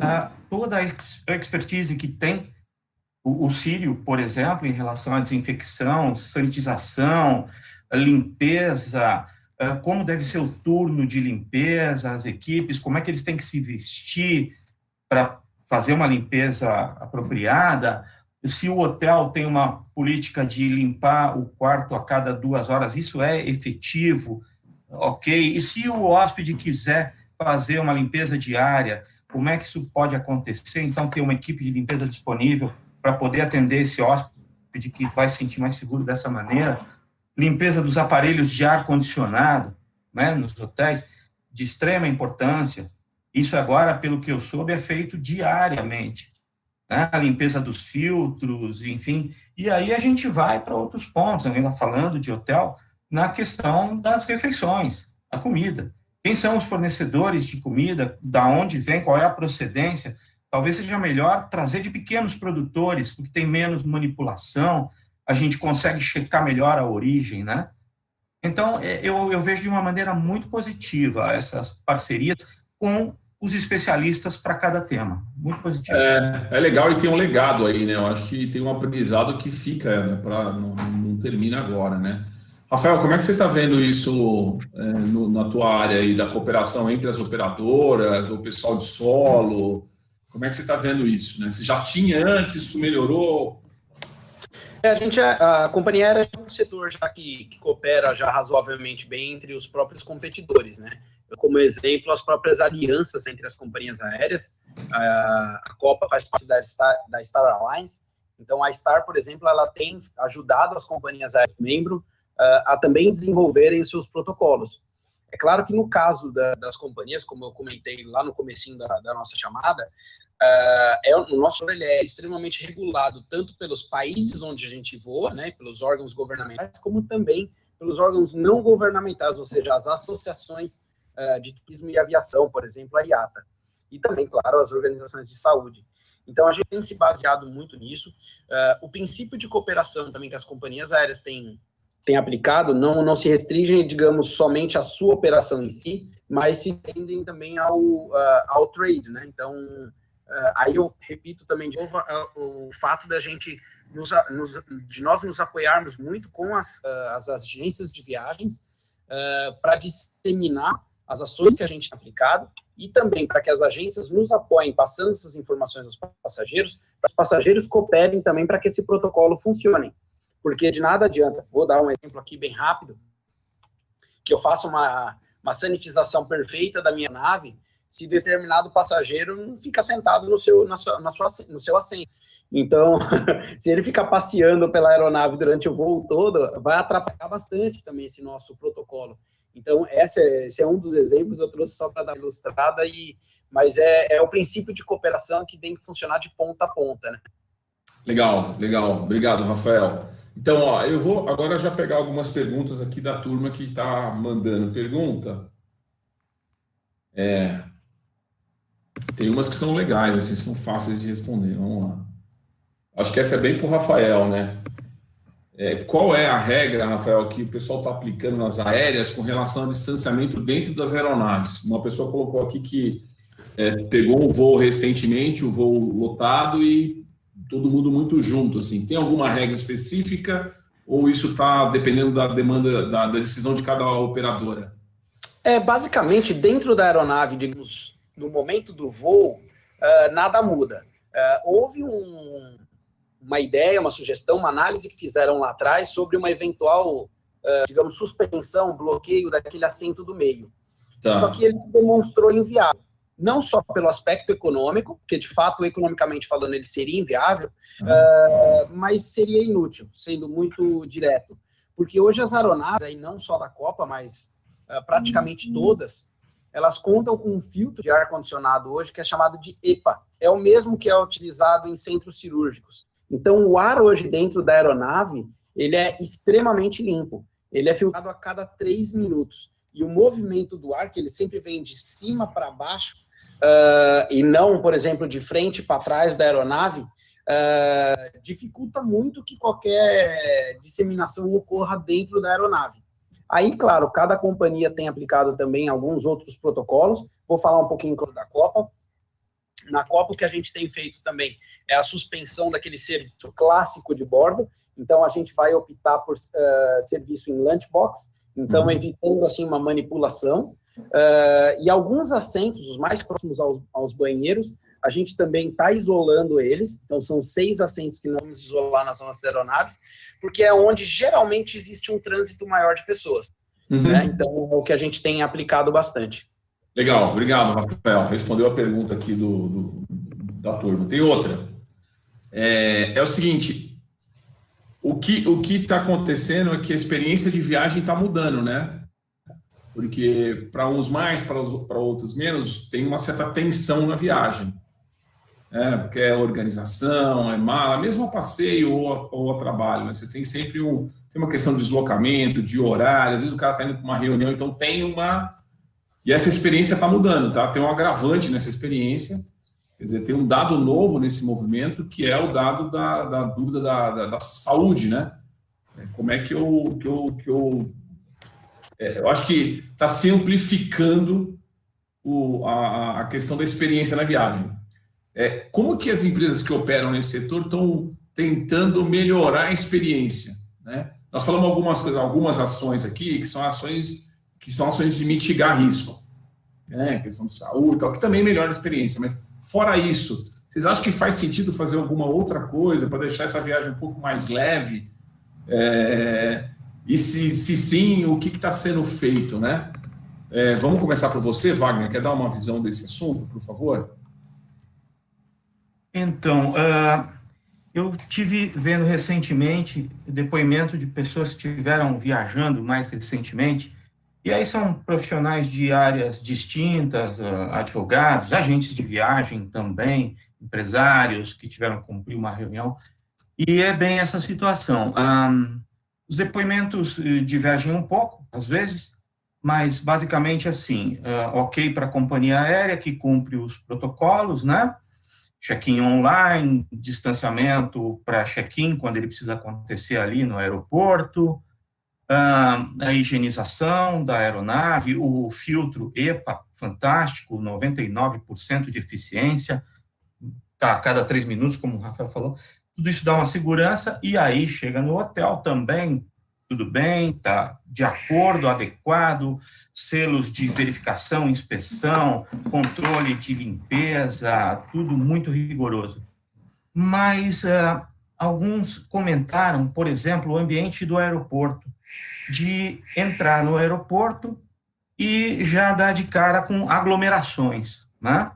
toda a expertise que tem o Círio, por exemplo, em relação à desinfecção, sanitização, limpeza, como deve ser o turno de limpeza, as equipes, como é que eles têm que se vestir para fazer uma limpeza apropriada, se o hotel tem uma política de limpar o quarto a cada 2 horas, isso é efetivo, ok? E se o hóspede quiser fazer uma limpeza diária, como é que isso pode acontecer? Então, ter uma equipe de limpeza disponível para poder atender esse hóspede que vai se sentir mais seguro dessa maneira. Limpeza dos aparelhos de ar-condicionado, né, nos hotéis, de extrema importância. Isso agora, pelo que eu soube, é feito diariamente, né? A limpeza dos filtros, enfim. E aí a gente vai para outros pontos, ainda falando de hotel, na questão das refeições, a comida. Quem são os fornecedores de comida, da onde vem, qual é a procedência? Talvez seja melhor trazer de pequenos produtores, porque tem menos manipulação, a gente consegue checar melhor a origem, né? Então, eu vejo de uma maneira muito positiva essas parcerias com os especialistas para cada tema. Muito positivo. É legal e tem um legado aí, né? Eu acho que tem um aprendizado que fica, né? Não termina agora, né? Rafael, como é que você está vendo isso na tua área aí da cooperação entre as operadoras, o pessoal de solo? Como é que você está vendo isso, né? Se já tinha antes, isso melhorou? A companhia aérea é um setor já que coopera já razoavelmente bem entre os próprios competidores, né? Como exemplo, as próprias alianças entre as companhias aéreas. A Copa faz parte da Star Alliance. Então, a Star, por exemplo, ela tem ajudado as companhias aéreas membro a também desenvolverem os seus protocolos. É claro que no caso das companhias, como eu comentei lá no comecinho da nossa chamada, o nosso ele é extremamente regulado tanto pelos países onde a gente voa, né, pelos órgãos governamentais, como também pelos órgãos não governamentais, ou seja, as associações de turismo e aviação, por exemplo, a IATA, e também, claro, as organizações de saúde. Então, a gente tem se baseado muito nisso. O princípio de cooperação também que as companhias aéreas têm aplicado não se restringem, digamos, somente à sua operação em si, mas se tendem também ao trade, né? Então, aí eu repito também de novo o fato da gente de nós nos apoiarmos muito com as agências de viagens para disseminar as ações que a gente tem aplicado e também para que as agências nos apoiem passando essas informações aos passageiros, para os passageiros cooperem também para que esse protocolo funcione. Porque de nada adianta, vou dar um exemplo aqui bem rápido, que eu faço uma sanitização perfeita da minha nave, se determinado passageiro não fica sentado no seu assento. Então, se ele ficar passeando pela aeronave durante o voo todo, vai atrapalhar bastante também esse nosso protocolo. Então, esse é um dos exemplos, eu trouxe só para dar uma ilustrada, mas é o princípio de cooperação que tem que funcionar de ponta a ponta, né? Legal. Obrigado, Rafael. Então, eu vou agora já pegar algumas perguntas aqui da turma que está mandando pergunta. Tem umas que são legais, assim, são fáceis de responder. Vamos lá. Acho que essa é bem para o Rafael, né? Qual é a regra, Rafael, que o pessoal está aplicando nas aéreas com relação ao distanciamento dentro das aeronaves? Uma pessoa colocou aqui que pegou um voo recentemente, o voo lotado e todo mundo muito junto, assim. Tem alguma regra específica ou isso está dependendo da demanda, da decisão de cada operadora? Basicamente, dentro da aeronave, digamos, no momento do voo, nada muda. Houve uma ideia, uma sugestão, uma análise que fizeram lá atrás sobre uma eventual, digamos, suspensão, bloqueio daquele assento do meio. Tá. Só que ele demonstrou inviável. Não só pelo aspecto econômico, porque de fato, economicamente falando, ele seria inviável, mas seria inútil, sendo muito direto. Porque hoje as aeronaves, aí não só da Copa, mas praticamente todas, elas contam com um filtro de ar-condicionado hoje que é chamado de EPA. É o mesmo que é utilizado em centros cirúrgicos. Então, o ar hoje dentro da aeronave, ele é extremamente limpo. Ele é filtrado a cada 3 minutos. E o movimento do ar, que ele sempre vem de cima para baixo, e não, por exemplo, de frente para trás da aeronave, dificulta muito que qualquer disseminação ocorra dentro da aeronave. Aí, claro, cada companhia tem aplicado também alguns outros protocolos. Vou falar um pouquinho da Copa. Na Copa, o que a gente tem feito também é a suspensão daquele serviço clássico de bordo. Então, a gente vai optar por serviço em lunchbox, então evitando assim uma manipulação. E alguns assentos, os mais próximos aos banheiros, a gente também está isolando eles. Então, são 6 assentos que nós vamos isolar nas nossas aeronaves, porque é onde geralmente existe um trânsito maior de pessoas. Né? Então, é o que a gente tem aplicado bastante. Legal, obrigado, Rafael. Respondeu a pergunta aqui da turma. Tem outra. É o seguinte, o que está acontecendo é que a experiência de viagem está mudando, né? Porque para uns mais, para outros menos, tem uma certa tensão na viagem. Porque é organização, é mala, mesmo a passeio ou a trabalho, né? Você tem sempre tem uma questão de deslocamento, de horário, às vezes o cara está indo para uma reunião, então tem uma... E essa experiência está mudando, tá? Tem um agravante nessa experiência, quer dizer, tem um dado novo nesse movimento, que é o dado da dúvida da saúde, né? Como é que eu acho que está se amplificando a questão da experiência na viagem. Como que as empresas que operam nesse setor estão tentando melhorar a experiência, né? Nós falamos algumas ações aqui que são ações de mitigar risco, né? Questão de saúde, tal, que também melhora a experiência. Mas fora isso, vocês acham que faz sentido fazer alguma outra coisa para deixar essa viagem um pouco mais leve? E se sim, o que está sendo feito, né? Vamos começar por você, Wagner. Quer dar uma visão desse assunto, por favor? Então, eu tive vendo recentemente depoimento de pessoas que estiveram viajando mais recentemente, e aí são profissionais de áreas distintas, advogados, agentes de viagem também, empresários que tiveram que cumprir uma reunião, e é bem essa situação. Os depoimentos divergem um pouco, às vezes, mas basicamente assim, ok para a companhia aérea que cumpre os protocolos, né? Check-in online, distanciamento para check-in, quando ele precisa acontecer ali no aeroporto, a higienização da aeronave, o filtro EPA, fantástico, 99% de eficiência, a cada 3 minutos, como o Rafael falou, tudo isso dá uma segurança, e aí chega no hotel também, tudo bem, está de acordo, adequado, selos de verificação, inspeção, controle de limpeza, tudo muito rigoroso. Mas alguns comentaram, por exemplo, o ambiente do aeroporto, de entrar no aeroporto e já dar de cara com aglomerações, né?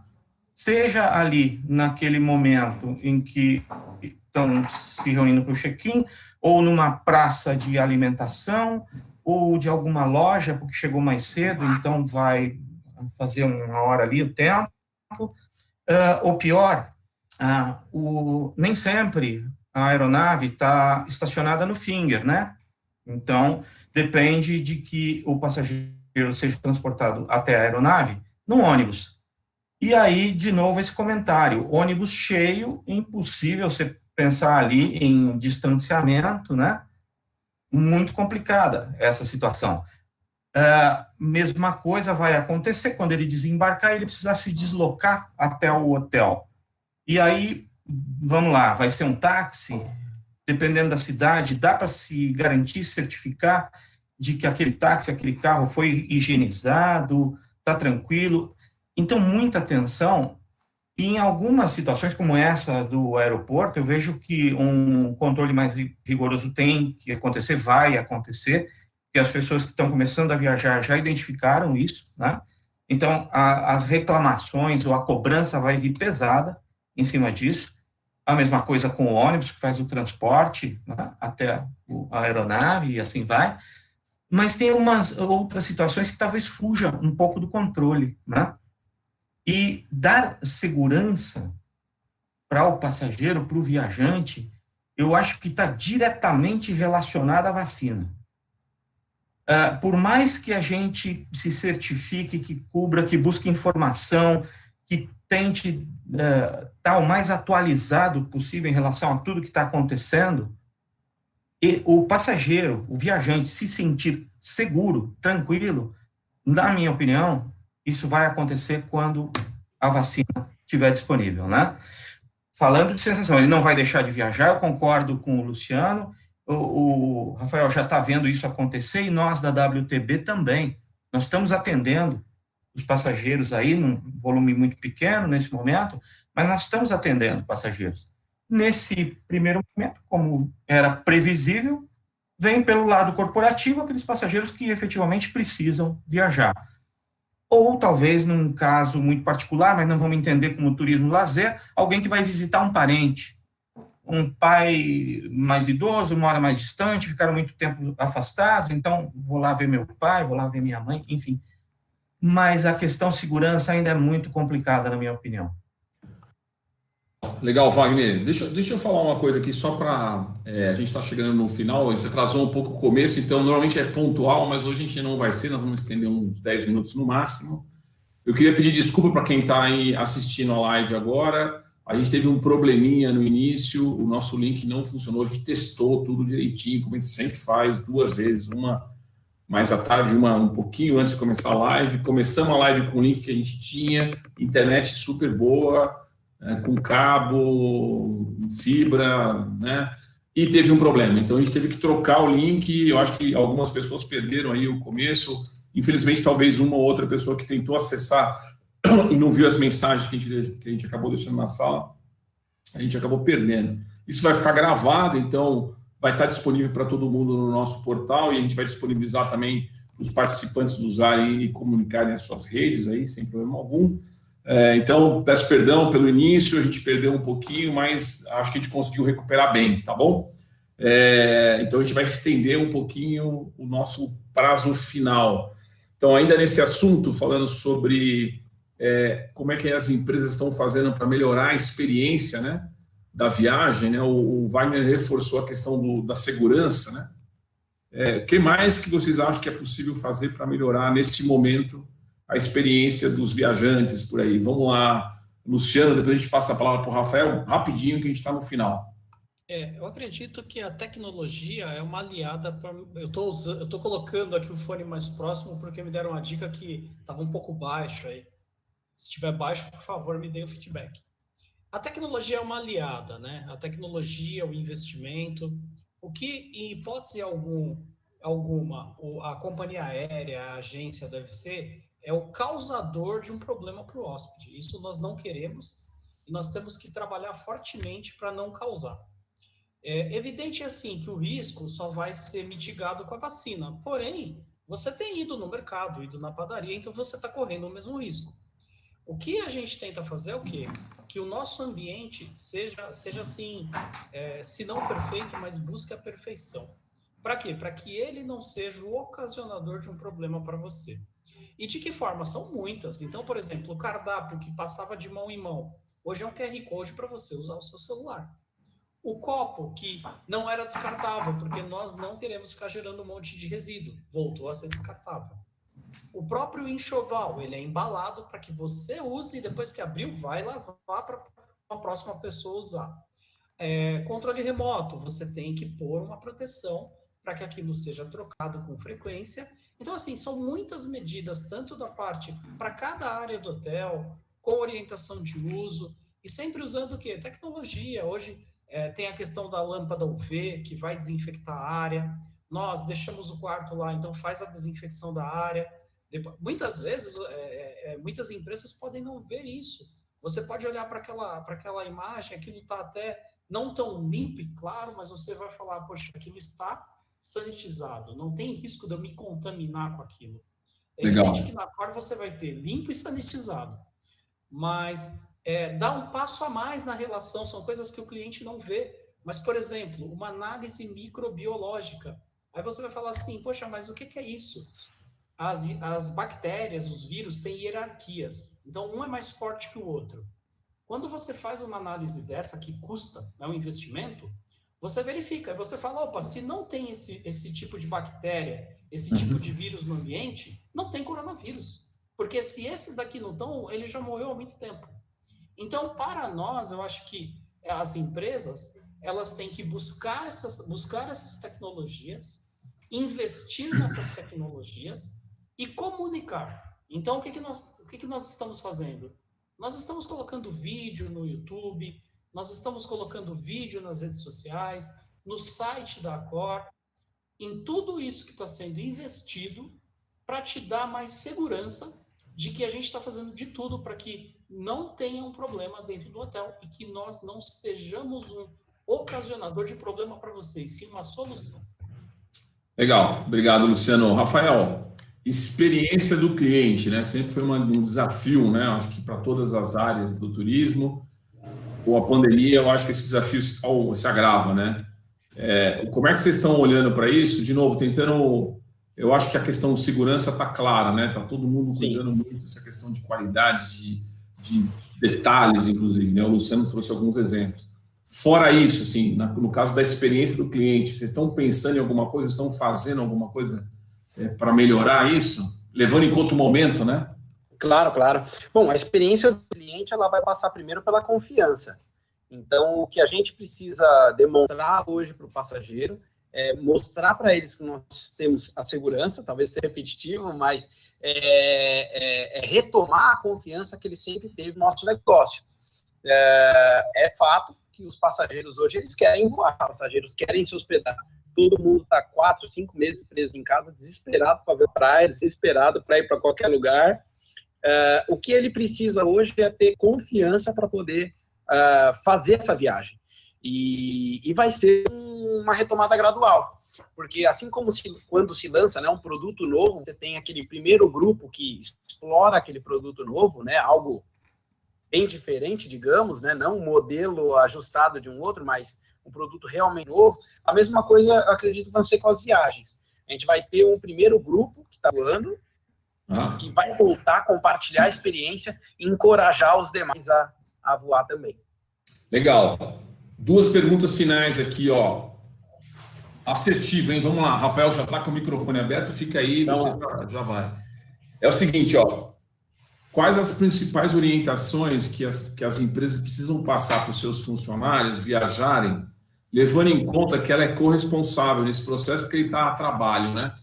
Seja ali naquele momento em que estão se reunindo para o check-in, ou numa praça de alimentação, ou de alguma loja, porque chegou mais cedo, então vai fazer uma hora ali o tempo. Ou pior, nem sempre a aeronave está estacionada no finger, né? Então, depende de que o passageiro seja transportado até a aeronave no ônibus. E aí, de novo, esse comentário, ônibus cheio, impossível você pensar ali em distanciamento, né? Muito complicada essa situação. Mesma coisa vai acontecer quando ele desembarcar, ele precisar se deslocar até o hotel. E aí, vamos lá, vai ser um táxi, dependendo da cidade, dá para se garantir, certificar de que aquele táxi, aquele carro foi higienizado, está tranquilo. Então, muita atenção. E em algumas situações, como essa do aeroporto, eu vejo que um controle mais rigoroso tem que acontecer, vai acontecer, porque as pessoas que estão começando a viajar já identificaram isso, né? Então, as reclamações ou a cobrança vai vir pesada em cima disso. A mesma coisa com o ônibus, que faz o transporte, né, até a aeronave e assim vai. Mas tem umas outras situações que talvez fujam um pouco do controle, né? E dar segurança para o passageiro, para o viajante, eu acho que está diretamente relacionado à vacina. Por mais que a gente se certifique, que cubra, que busque informação, que tente estar o mais atualizado possível em relação a tudo que está acontecendo, e o passageiro, o viajante, se sentir seguro, tranquilo, na minha opinião, isso vai acontecer quando a vacina estiver disponível, né? Falando de sensação, ele não vai deixar de viajar, eu concordo com o Luciano, o Rafael já está vendo isso acontecer, e nós da WTB também. Nós estamos atendendo os passageiros aí, num volume muito pequeno nesse momento, mas nós estamos atendendo passageiros. Nesse primeiro momento, como era previsível, vem pelo lado corporativo aqueles passageiros que efetivamente precisam viajar. Ou talvez, num caso muito particular, mas não vamos entender como turismo lazer, alguém que vai visitar um parente, um pai mais idoso, mora mais distante, ficaram muito tempo afastados, então vou lá ver meu pai, vou lá ver minha mãe, enfim. Mas a questão segurança ainda é muito complicada, na minha opinião. Legal, Wagner. Deixa eu falar uma coisa aqui, só para... a gente está chegando no final, a gente atrasou um pouco o começo, então normalmente é pontual, mas hoje a gente não vai ser, nós vamos estender uns 10 minutos no máximo. Eu queria pedir desculpa para quem está aí assistindo a live agora. A gente teve um probleminha no início, o nosso link não funcionou, a gente testou tudo direitinho, como a gente sempre faz, 2 vezes, uma mais à tarde, uma um pouquinho antes de começar a live. Começamos a live com o link que a gente tinha, internet super boa, com cabo, fibra, né? E teve um problema. Então a gente teve que trocar o link. Eu acho que algumas pessoas perderam aí o começo. Infelizmente, talvez uma ou outra pessoa que tentou acessar e não viu as mensagens que a gente acabou deixando na sala, a gente acabou perdendo. Isso vai ficar gravado, então vai estar disponível para todo mundo no nosso portal, e a gente vai disponibilizar também para os participantes usarem e comunicarem as suas redes aí, sem problema algum. Então, peço perdão pelo início, a gente perdeu um pouquinho, mas acho que a gente conseguiu recuperar bem, tá bom? Então, a gente vai estender um pouquinho o nosso prazo final. Então, ainda nesse assunto, falando sobre como é que as empresas estão fazendo para melhorar a experiência, né, da viagem, né? O Wagner reforçou a questão da segurança, né? O que mais que vocês acham que é possível fazer para melhorar, neste momento, a experiência dos viajantes por aí? Vamos lá, Luciano, depois a gente passa a palavra para o Rafael, rapidinho, que a gente está no final. Eu acredito que a tecnologia é uma aliada para... Eu estou colocando aqui o fone mais próximo porque me deram uma dica que estava um pouco baixo aí. Se estiver baixo, por favor, me dê o feedback. A tecnologia é uma aliada, né? A tecnologia, o investimento, o que, em hipótese alguma, a companhia aérea, a agência deve ser, é o causador de um problema para o hóspede. Isso nós não queremos e nós temos que trabalhar fortemente para não causar. É evidente, assim, que o risco só vai ser mitigado com a vacina. Porém, você tem ido no mercado, ido na padaria, então você está correndo o mesmo risco. O que a gente tenta fazer é o quê? Que o nosso ambiente seja assim, se não perfeito, mas busque a perfeição. Para quê? Para que ele não seja o ocasionador de um problema para você. E de que forma? São muitas. Então, por exemplo, o cardápio que passava de mão em mão, hoje é um QR Code para você usar o seu celular. O copo, que não era descartável, porque nós não queremos ficar gerando um monte de resíduo, voltou a ser descartável. O próprio enxoval, ele é embalado para que você use e depois que abriu, vai lavar para a próxima pessoa usar. Controle remoto, você tem que pôr uma proteção para que aquilo seja trocado com frequência. Então, assim, são muitas medidas, tanto da parte para cada área do hotel, com orientação de uso, e sempre usando o quê? Tecnologia. Hoje tem a questão da lâmpada UV, que vai desinfectar a área. Nós deixamos o quarto lá, então faz a desinfecção da área. Muitas vezes, muitas empresas podem não ver isso. Você pode olhar para aquela imagem, aquilo está até não tão limpo e claro, mas você vai falar, poxa, aquilo está sanitizado, não tem risco de eu me contaminar com aquilo. É evidente que na cor você vai ter limpo e sanitizado, mas dá um passo a mais na relação, são coisas que o cliente não vê. Mas, por exemplo, uma análise microbiológica. Aí você vai falar assim, poxa, mas o que é isso? As bactérias, os vírus, têm hierarquias. Então, um é mais forte que o outro. Quando você faz uma análise dessa, que custa, é um investimento, você verifica. Você fala, opa, se não tem esse tipo de bactéria, esse tipo de vírus no ambiente, não tem coronavírus. Porque se esses daqui não estão, ele já morreu há muito tempo. Então, para nós, eu acho que as empresas, elas têm que buscar essas tecnologias, investir nessas tecnologias e comunicar. Então, o que nós estamos fazendo? Nós estamos colocando vídeo no YouTube, nós estamos colocando vídeo nas redes sociais, no site da Accor, em tudo isso que está sendo investido para te dar mais segurança de que a gente está fazendo de tudo para que não tenha um problema dentro do hotel e que nós não sejamos um ocasionador de problema para vocês, sim uma solução. Legal, obrigado, Luciano. Rafael, experiência do cliente, né? Sempre foi um desafio, né? Acho que para todas as áreas do turismo. Com a pandemia, eu acho que esse desafio se agrava, né? Como é que vocês estão olhando para isso? De novo, tentando... Eu acho que a questão de segurança está clara, né? Está todo mundo cuidando muito dessa questão de qualidade, de detalhes, inclusive, né? O Luciano trouxe alguns exemplos. Fora isso, assim, no caso da experiência do cliente, vocês estão pensando em alguma coisa, estão fazendo alguma coisa para melhorar isso? Levando em conta o momento, né? Claro, claro. Bom, a experiência do cliente, ela vai passar primeiro pela confiança. Então, o que a gente precisa demonstrar hoje para o passageiro é mostrar para eles que nós temos a segurança, talvez seja repetitivo, mas retomar a confiança que ele sempre teve no nosso negócio. É fato que os passageiros hoje, eles querem voar, os passageiros querem se hospedar. Todo mundo está 4, 5 meses preso em casa, desesperado para ver praia, desesperado para ir para qualquer lugar. O que ele precisa hoje é ter confiança para poder fazer essa viagem. E vai ser uma retomada gradual, porque assim como quando se lança, né, um produto novo, você tem aquele primeiro grupo que explora aquele produto novo, né, algo bem diferente, digamos, né, não um modelo ajustado de um outro, mas um produto realmente novo. A mesma coisa, acredito, vai ser com as viagens. A gente vai ter um primeiro grupo que está voando, que vai voltar a compartilhar a experiência e encorajar os demais a voar também. Legal. 2 perguntas finais aqui, ó. Assertivo, hein? Vamos lá. Rafael já está com o microfone aberto, fica aí, você já vai. É o seguinte, ó. Quais as principais orientações que as empresas precisam passar para os seus funcionários viajarem, levando em conta que ela é corresponsável nesse processo, porque ele está a trabalho, né?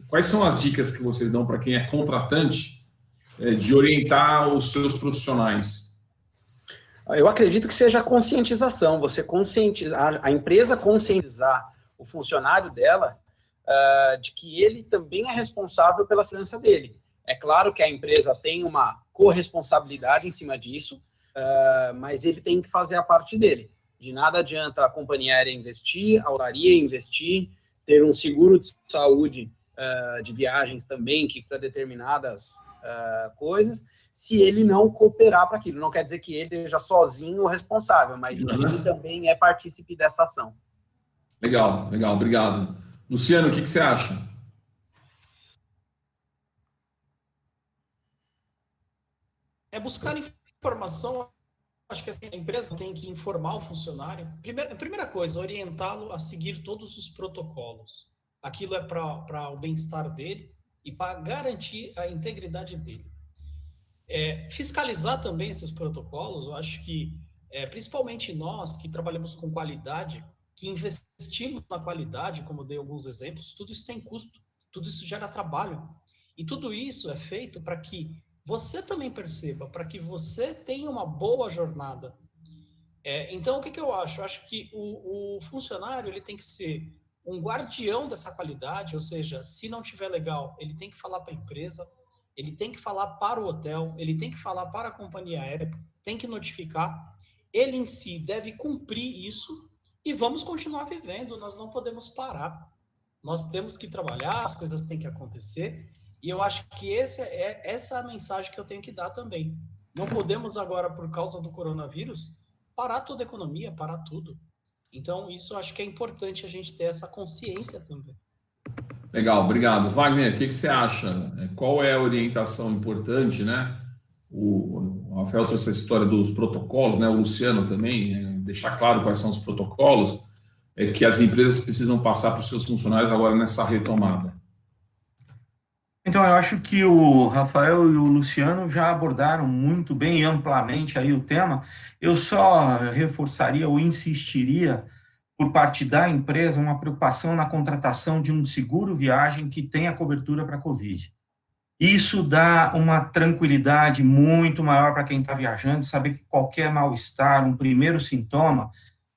Quais são as dicas que vocês dão para quem é contratante de orientar os seus profissionais? Eu acredito que seja a conscientização, a empresa conscientizar o funcionário dela de que ele também é responsável pela segurança dele. É claro que a empresa tem uma corresponsabilidade em cima disso, mas ele tem que fazer a parte dele. De nada adianta a companhia aérea investir, a hotelaria investir, ter um seguro de saúde de viagens também, que para determinadas coisas, se ele não cooperar para aquilo. Não quer dizer que ele seja sozinho o responsável, mas ele também é partícipe dessa ação. Legal, legal, obrigado. Luciano, o que você acha? É buscar informação. Acho que assim, a empresa tem que informar o funcionário. Primeira coisa, orientá-lo a seguir todos os protocolos. Aquilo é para o bem-estar dele e para garantir a integridade dele. Fiscalizar também esses protocolos, eu acho que, principalmente nós que trabalhamos com qualidade, que investimos na qualidade, como dei alguns exemplos, tudo isso tem custo, tudo isso gera trabalho. E tudo isso é feito para que você também perceba, para que você tenha uma boa jornada. Então, o que eu acho? Eu acho que o funcionário ele tem que ser um guardião dessa qualidade, ou seja, se não tiver legal, ele tem que falar para a empresa, ele tem que falar para o hotel, ele tem que falar para a companhia aérea, tem que notificar. Ele em si deve cumprir isso e vamos continuar vivendo, nós não podemos parar. Nós temos que trabalhar, as coisas têm que acontecer. E eu acho que essa é a mensagem que eu tenho que dar também. Não podemos agora, por causa do coronavírus, parar toda a economia, parar tudo. Então, isso eu acho que é importante a gente ter essa consciência também. Legal, obrigado. Wagner, o que você acha? Qual é a orientação importante, né? O Rafael trouxe essa história dos protocolos, né? O Luciano também, deixar claro quais são os protocolos que as empresas precisam passar para os seus funcionários agora nessa retomada. Então, eu acho que o Rafael e o Luciano já abordaram muito bem e amplamente aí o tema. Eu só reforçaria ou insistiria, por parte da empresa, uma preocupação na contratação de um seguro viagem que tenha cobertura para Covid. Isso dá uma tranquilidade muito maior para quem está viajando, saber que qualquer mal-estar, um primeiro sintoma,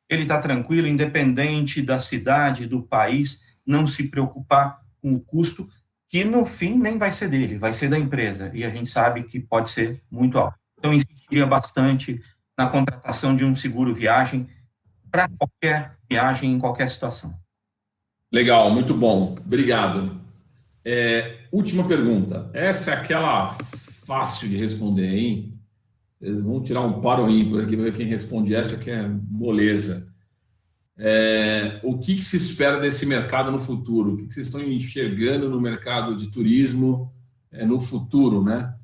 ele está tranquilo, independente da cidade, do país, não se preocupar com o custo, que no fim nem vai ser dele, vai ser da empresa, e a gente sabe que pode ser muito alto. Então, insistiria bastante na contratação de um seguro viagem para qualquer viagem, em qualquer situação. Legal, muito bom. Obrigado. Última pergunta. Essa é aquela fácil de responder, hein? Vamos tirar um par ou ímpar aqui para ver quem responde essa, que é moleza. O que se espera desse mercado no futuro? O que vocês estão enxergando no mercado de turismo no futuro, né?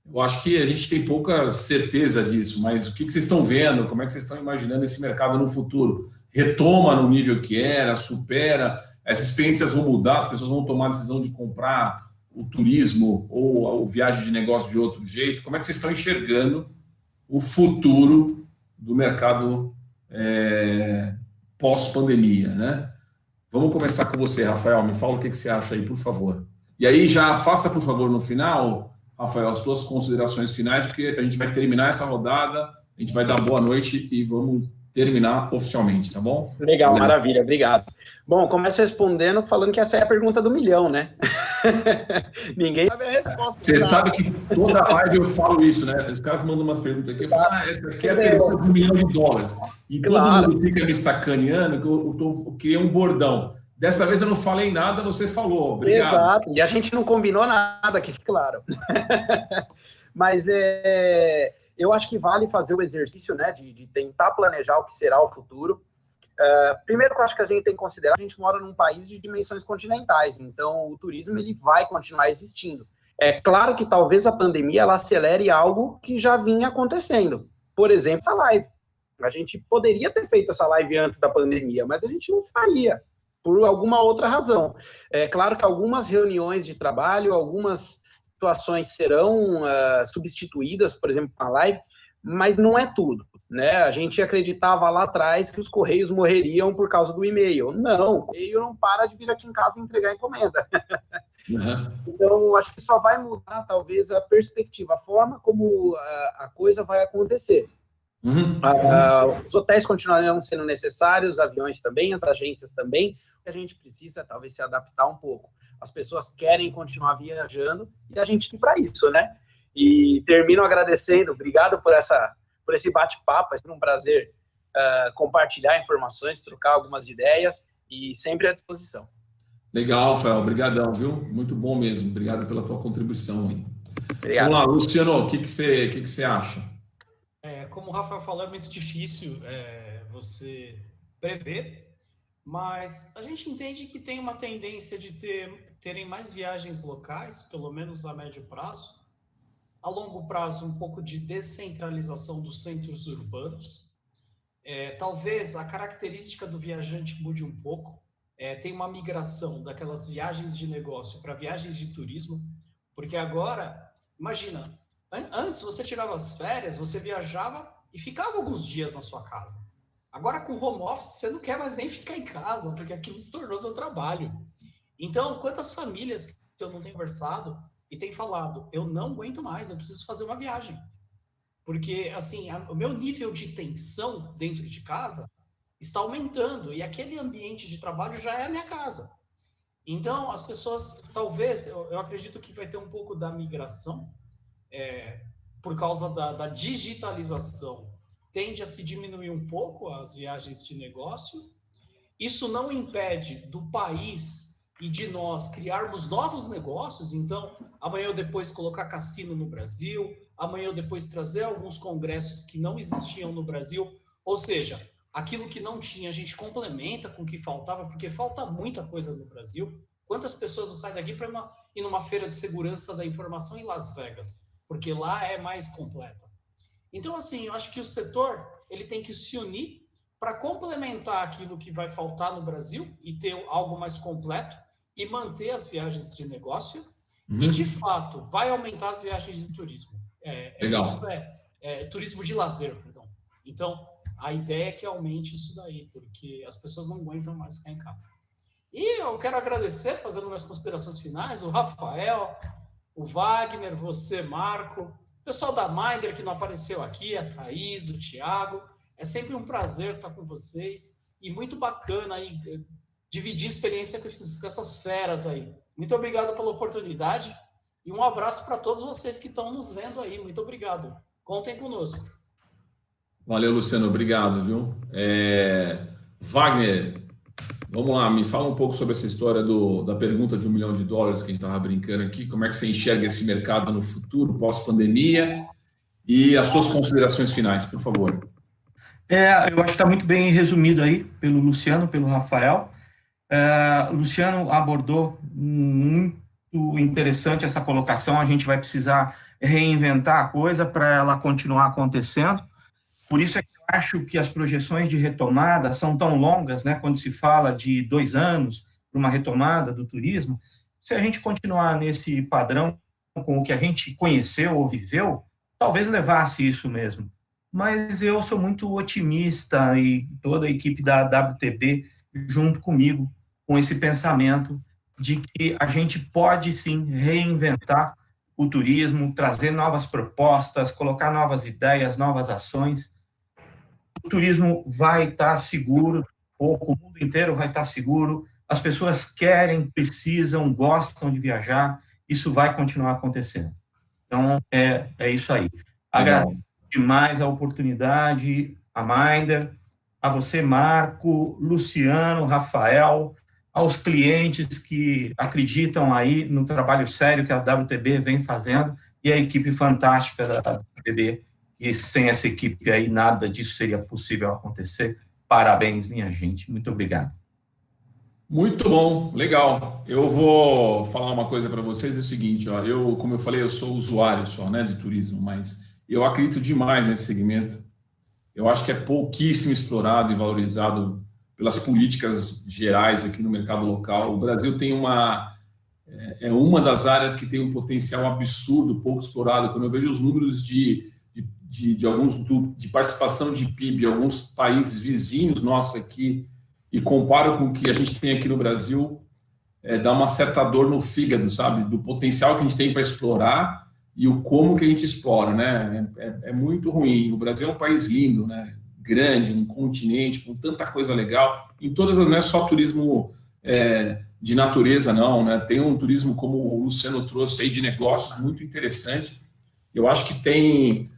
Eu acho que a gente tem pouca certeza disso, mas o que vocês estão vendo? Como é que vocês estão imaginando esse mercado no futuro? Retoma no nível que era, supera? Essas experiências vão mudar, as pessoas vão tomar a decisão de comprar o turismo ou a viagem de negócio de outro jeito? Como é que vocês estão enxergando o futuro do mercado pós-pandemia, né? Vamos começar com você, Rafael. Me fala o que você acha aí, por favor. E aí já faça, por favor, no final, Rafael, as suas considerações finais, porque a gente vai terminar essa rodada, a gente vai dar boa noite e vamos terminar oficialmente, tá bom? Legal, maravilha, obrigado. Bom, começo respondendo falando que essa é a pergunta do milhão, né? Ninguém sabe a resposta. Você sabe que toda live eu falo isso, né? Os caras mandam umas perguntas aqui, eu falo, essa aqui é a pergunta do $1 milhão. E claro, todo mundo fica me sacaneando, que eu criei um bordão. Dessa vez eu não falei nada, você falou. Obrigado. Exato, e a gente não combinou nada, que fique claro. Mas eu acho que vale fazer o exercício, né, de tentar planejar o que será o futuro. Primeiro, eu acho que a gente tem que considerar que a gente mora num país de dimensões continentais, então o turismo ele vai continuar existindo. É claro que talvez a pandemia ela acelere algo que já vinha acontecendo. Por exemplo, essa live. A gente poderia ter feito essa live antes da pandemia, mas a gente não faria, por alguma outra razão. É claro que algumas reuniões de trabalho, algumas situações serão substituídas, por exemplo, com a live, mas não é tudo, né? A gente acreditava lá atrás que os correios morreriam por causa do e-mail. Não, o e-mail não para de vir aqui em casa e entregar a encomenda. Uhum. Então, acho que só vai mudar, talvez, a perspectiva, a forma como a coisa vai acontecer. Uhum. Os hotéis continuarão sendo necessários, os aviões também, as agências também. A gente precisa, talvez, se adaptar um pouco. As pessoas querem continuar viajando e a gente tem para isso, né? E termino agradecendo, obrigado por esse bate-papo, é um prazer compartilhar informações, trocar algumas ideias e sempre à disposição. Legal, Rafael, obrigadão, viu? Muito bom mesmo, obrigado pela tua contribuição aí. Obrigado. Vamos lá, Luciano, o que você acha? Como o Rafael falou, é muito difícil você prever, mas a gente entende que tem uma tendência de terem mais viagens locais, pelo menos a médio prazo. A longo prazo, um pouco de descentralização dos centros urbanos. Talvez a característica do viajante mude um pouco. Tem uma migração daquelas viagens de negócio para viagens de turismo, porque agora, imagina, antes você tirava as férias, você viajava e ficava alguns dias na sua casa. Agora com home office, você não quer mais nem ficar em casa, porque aquilo se tornou seu trabalho. Então, quantas famílias que eu não tenho conversado e tem falado, eu não aguento mais, eu preciso fazer uma viagem. Porque, assim, o meu nível de tensão dentro de casa está aumentando, e aquele ambiente de trabalho já é a minha casa. Então, as pessoas, talvez, eu acredito que vai ter um pouco da migração, por causa da digitalização, tende a se diminuir um pouco as viagens de negócio. Isso não impede do país e de nós criarmos novos negócios, então, amanhã ou depois colocar cassino no Brasil, amanhã ou depois trazer alguns congressos que não existiam no Brasil, ou seja, aquilo que não tinha, a gente complementa com o que faltava, porque falta muita coisa no Brasil. Quantas pessoas não saem daqui para ir numa feira de segurança da informação em Las Vegas? Porque lá é mais completa. Então, assim, eu acho que o setor ele tem que se unir para complementar aquilo que vai faltar no Brasil e ter algo mais completo. e manter as viagens de negócio Uhum. e, de fato, vai aumentar as viagens de turismo. Legal. Isso turismo de lazer, perdão. Então, a ideia é que aumente isso daí, porque as pessoas não aguentam mais ficar em casa. E eu quero agradecer, fazendo minhas considerações finais, o Rafael, o Wagner, você, Marco, o pessoal da Minder que não apareceu aqui, a Thaís, o Thiago. É sempre um prazer estar com vocês e muito bacana aí dividir experiência com essas feras aí. Muito obrigado pela oportunidade e um abraço para todos vocês que estão nos vendo aí. Muito obrigado. Contem conosco. Valeu, Luciano. Obrigado, viu? Wagner, vamos lá. Me fala um pouco sobre essa história da pergunta de $1 milhão que a gente estava brincando aqui. Como é que você enxerga esse mercado no futuro, pós-pandemia? E as suas considerações finais, por favor. Eu acho que está muito bem resumido aí pelo Luciano, pelo Rafael. Luciano abordou muito interessante essa colocação. A gente vai precisar reinventar a coisa para ela continuar acontecendo. Por isso é que eu acho que as projeções de retomada são tão longas, né? Quando se fala de 2 anos para uma retomada do turismo, se a gente continuar nesse padrão com o que a gente conheceu ou viveu, talvez levasse isso mesmo. Mas eu sou muito otimista e toda a equipe da WTB junto comigo com esse pensamento de que a gente pode sim reinventar o turismo, trazer novas propostas, colocar novas ideias, novas ações. O turismo vai estar seguro, o mundo inteiro vai estar seguro, as pessoas querem, precisam, gostam de viajar, isso vai continuar acontecendo. Então, é isso aí. Agradeço demais a oportunidade, a Minder, a você, Marco, Luciano, Rafael, aos clientes que acreditam aí no trabalho sério que a WTB vem fazendo e a equipe fantástica da WTB, que sem essa equipe aí nada disso seria possível acontecer. Parabéns, minha gente. Muito obrigado. Muito bom, legal. Eu vou falar uma coisa para vocês, é o seguinte, ó, como eu falei, eu sou usuário só, né, de turismo, mas eu acredito demais nesse segmento. Eu acho que é pouquíssimo explorado e valorizado pelas políticas gerais aqui no mercado local. O Brasil tem uma das áreas que tem um potencial absurdo, pouco explorado. Quando eu vejo os números de participação de PIB em alguns países vizinhos nossos aqui e comparo com o que a gente tem aqui no Brasil, dá uma certa dor no fígado, sabe? Do potencial que a gente tem para explorar e o como que a gente explora, né? É muito ruim. O Brasil é um país lindo, né? Grande, um continente com tanta coisa legal. Em todas as, não é só turismo de natureza, não, né? Tem um turismo, como o Luciano trouxe aí, de negócios muito interessante. Eu acho que tem...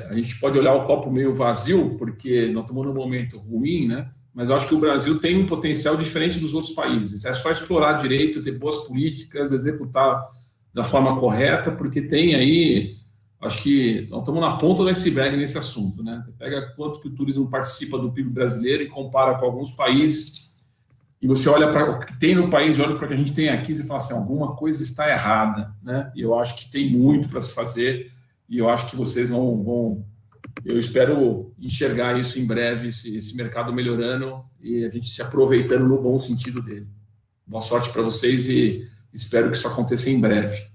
a gente pode olhar o copo meio vazio, porque nós estamos num momento ruim, né? Mas eu acho que o Brasil tem um potencial diferente dos outros países. É só explorar direito, ter boas políticas, executar da forma correta, porque tem aí... Acho que nós estamos na ponta do iceberg nesse assunto, né? Você pega quanto que o turismo participa do PIB brasileiro e compara com alguns países, e você olha para o que tem no país, olha para o que a gente tem aqui, e você fala assim, alguma coisa está errada, né? E eu acho que tem muito para se fazer, e eu acho que vocês vão... Eu espero enxergar isso em breve, esse mercado melhorando e a gente se aproveitando no bom sentido dele. Boa sorte para vocês e espero que isso aconteça em breve.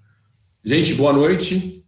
Gente, boa noite.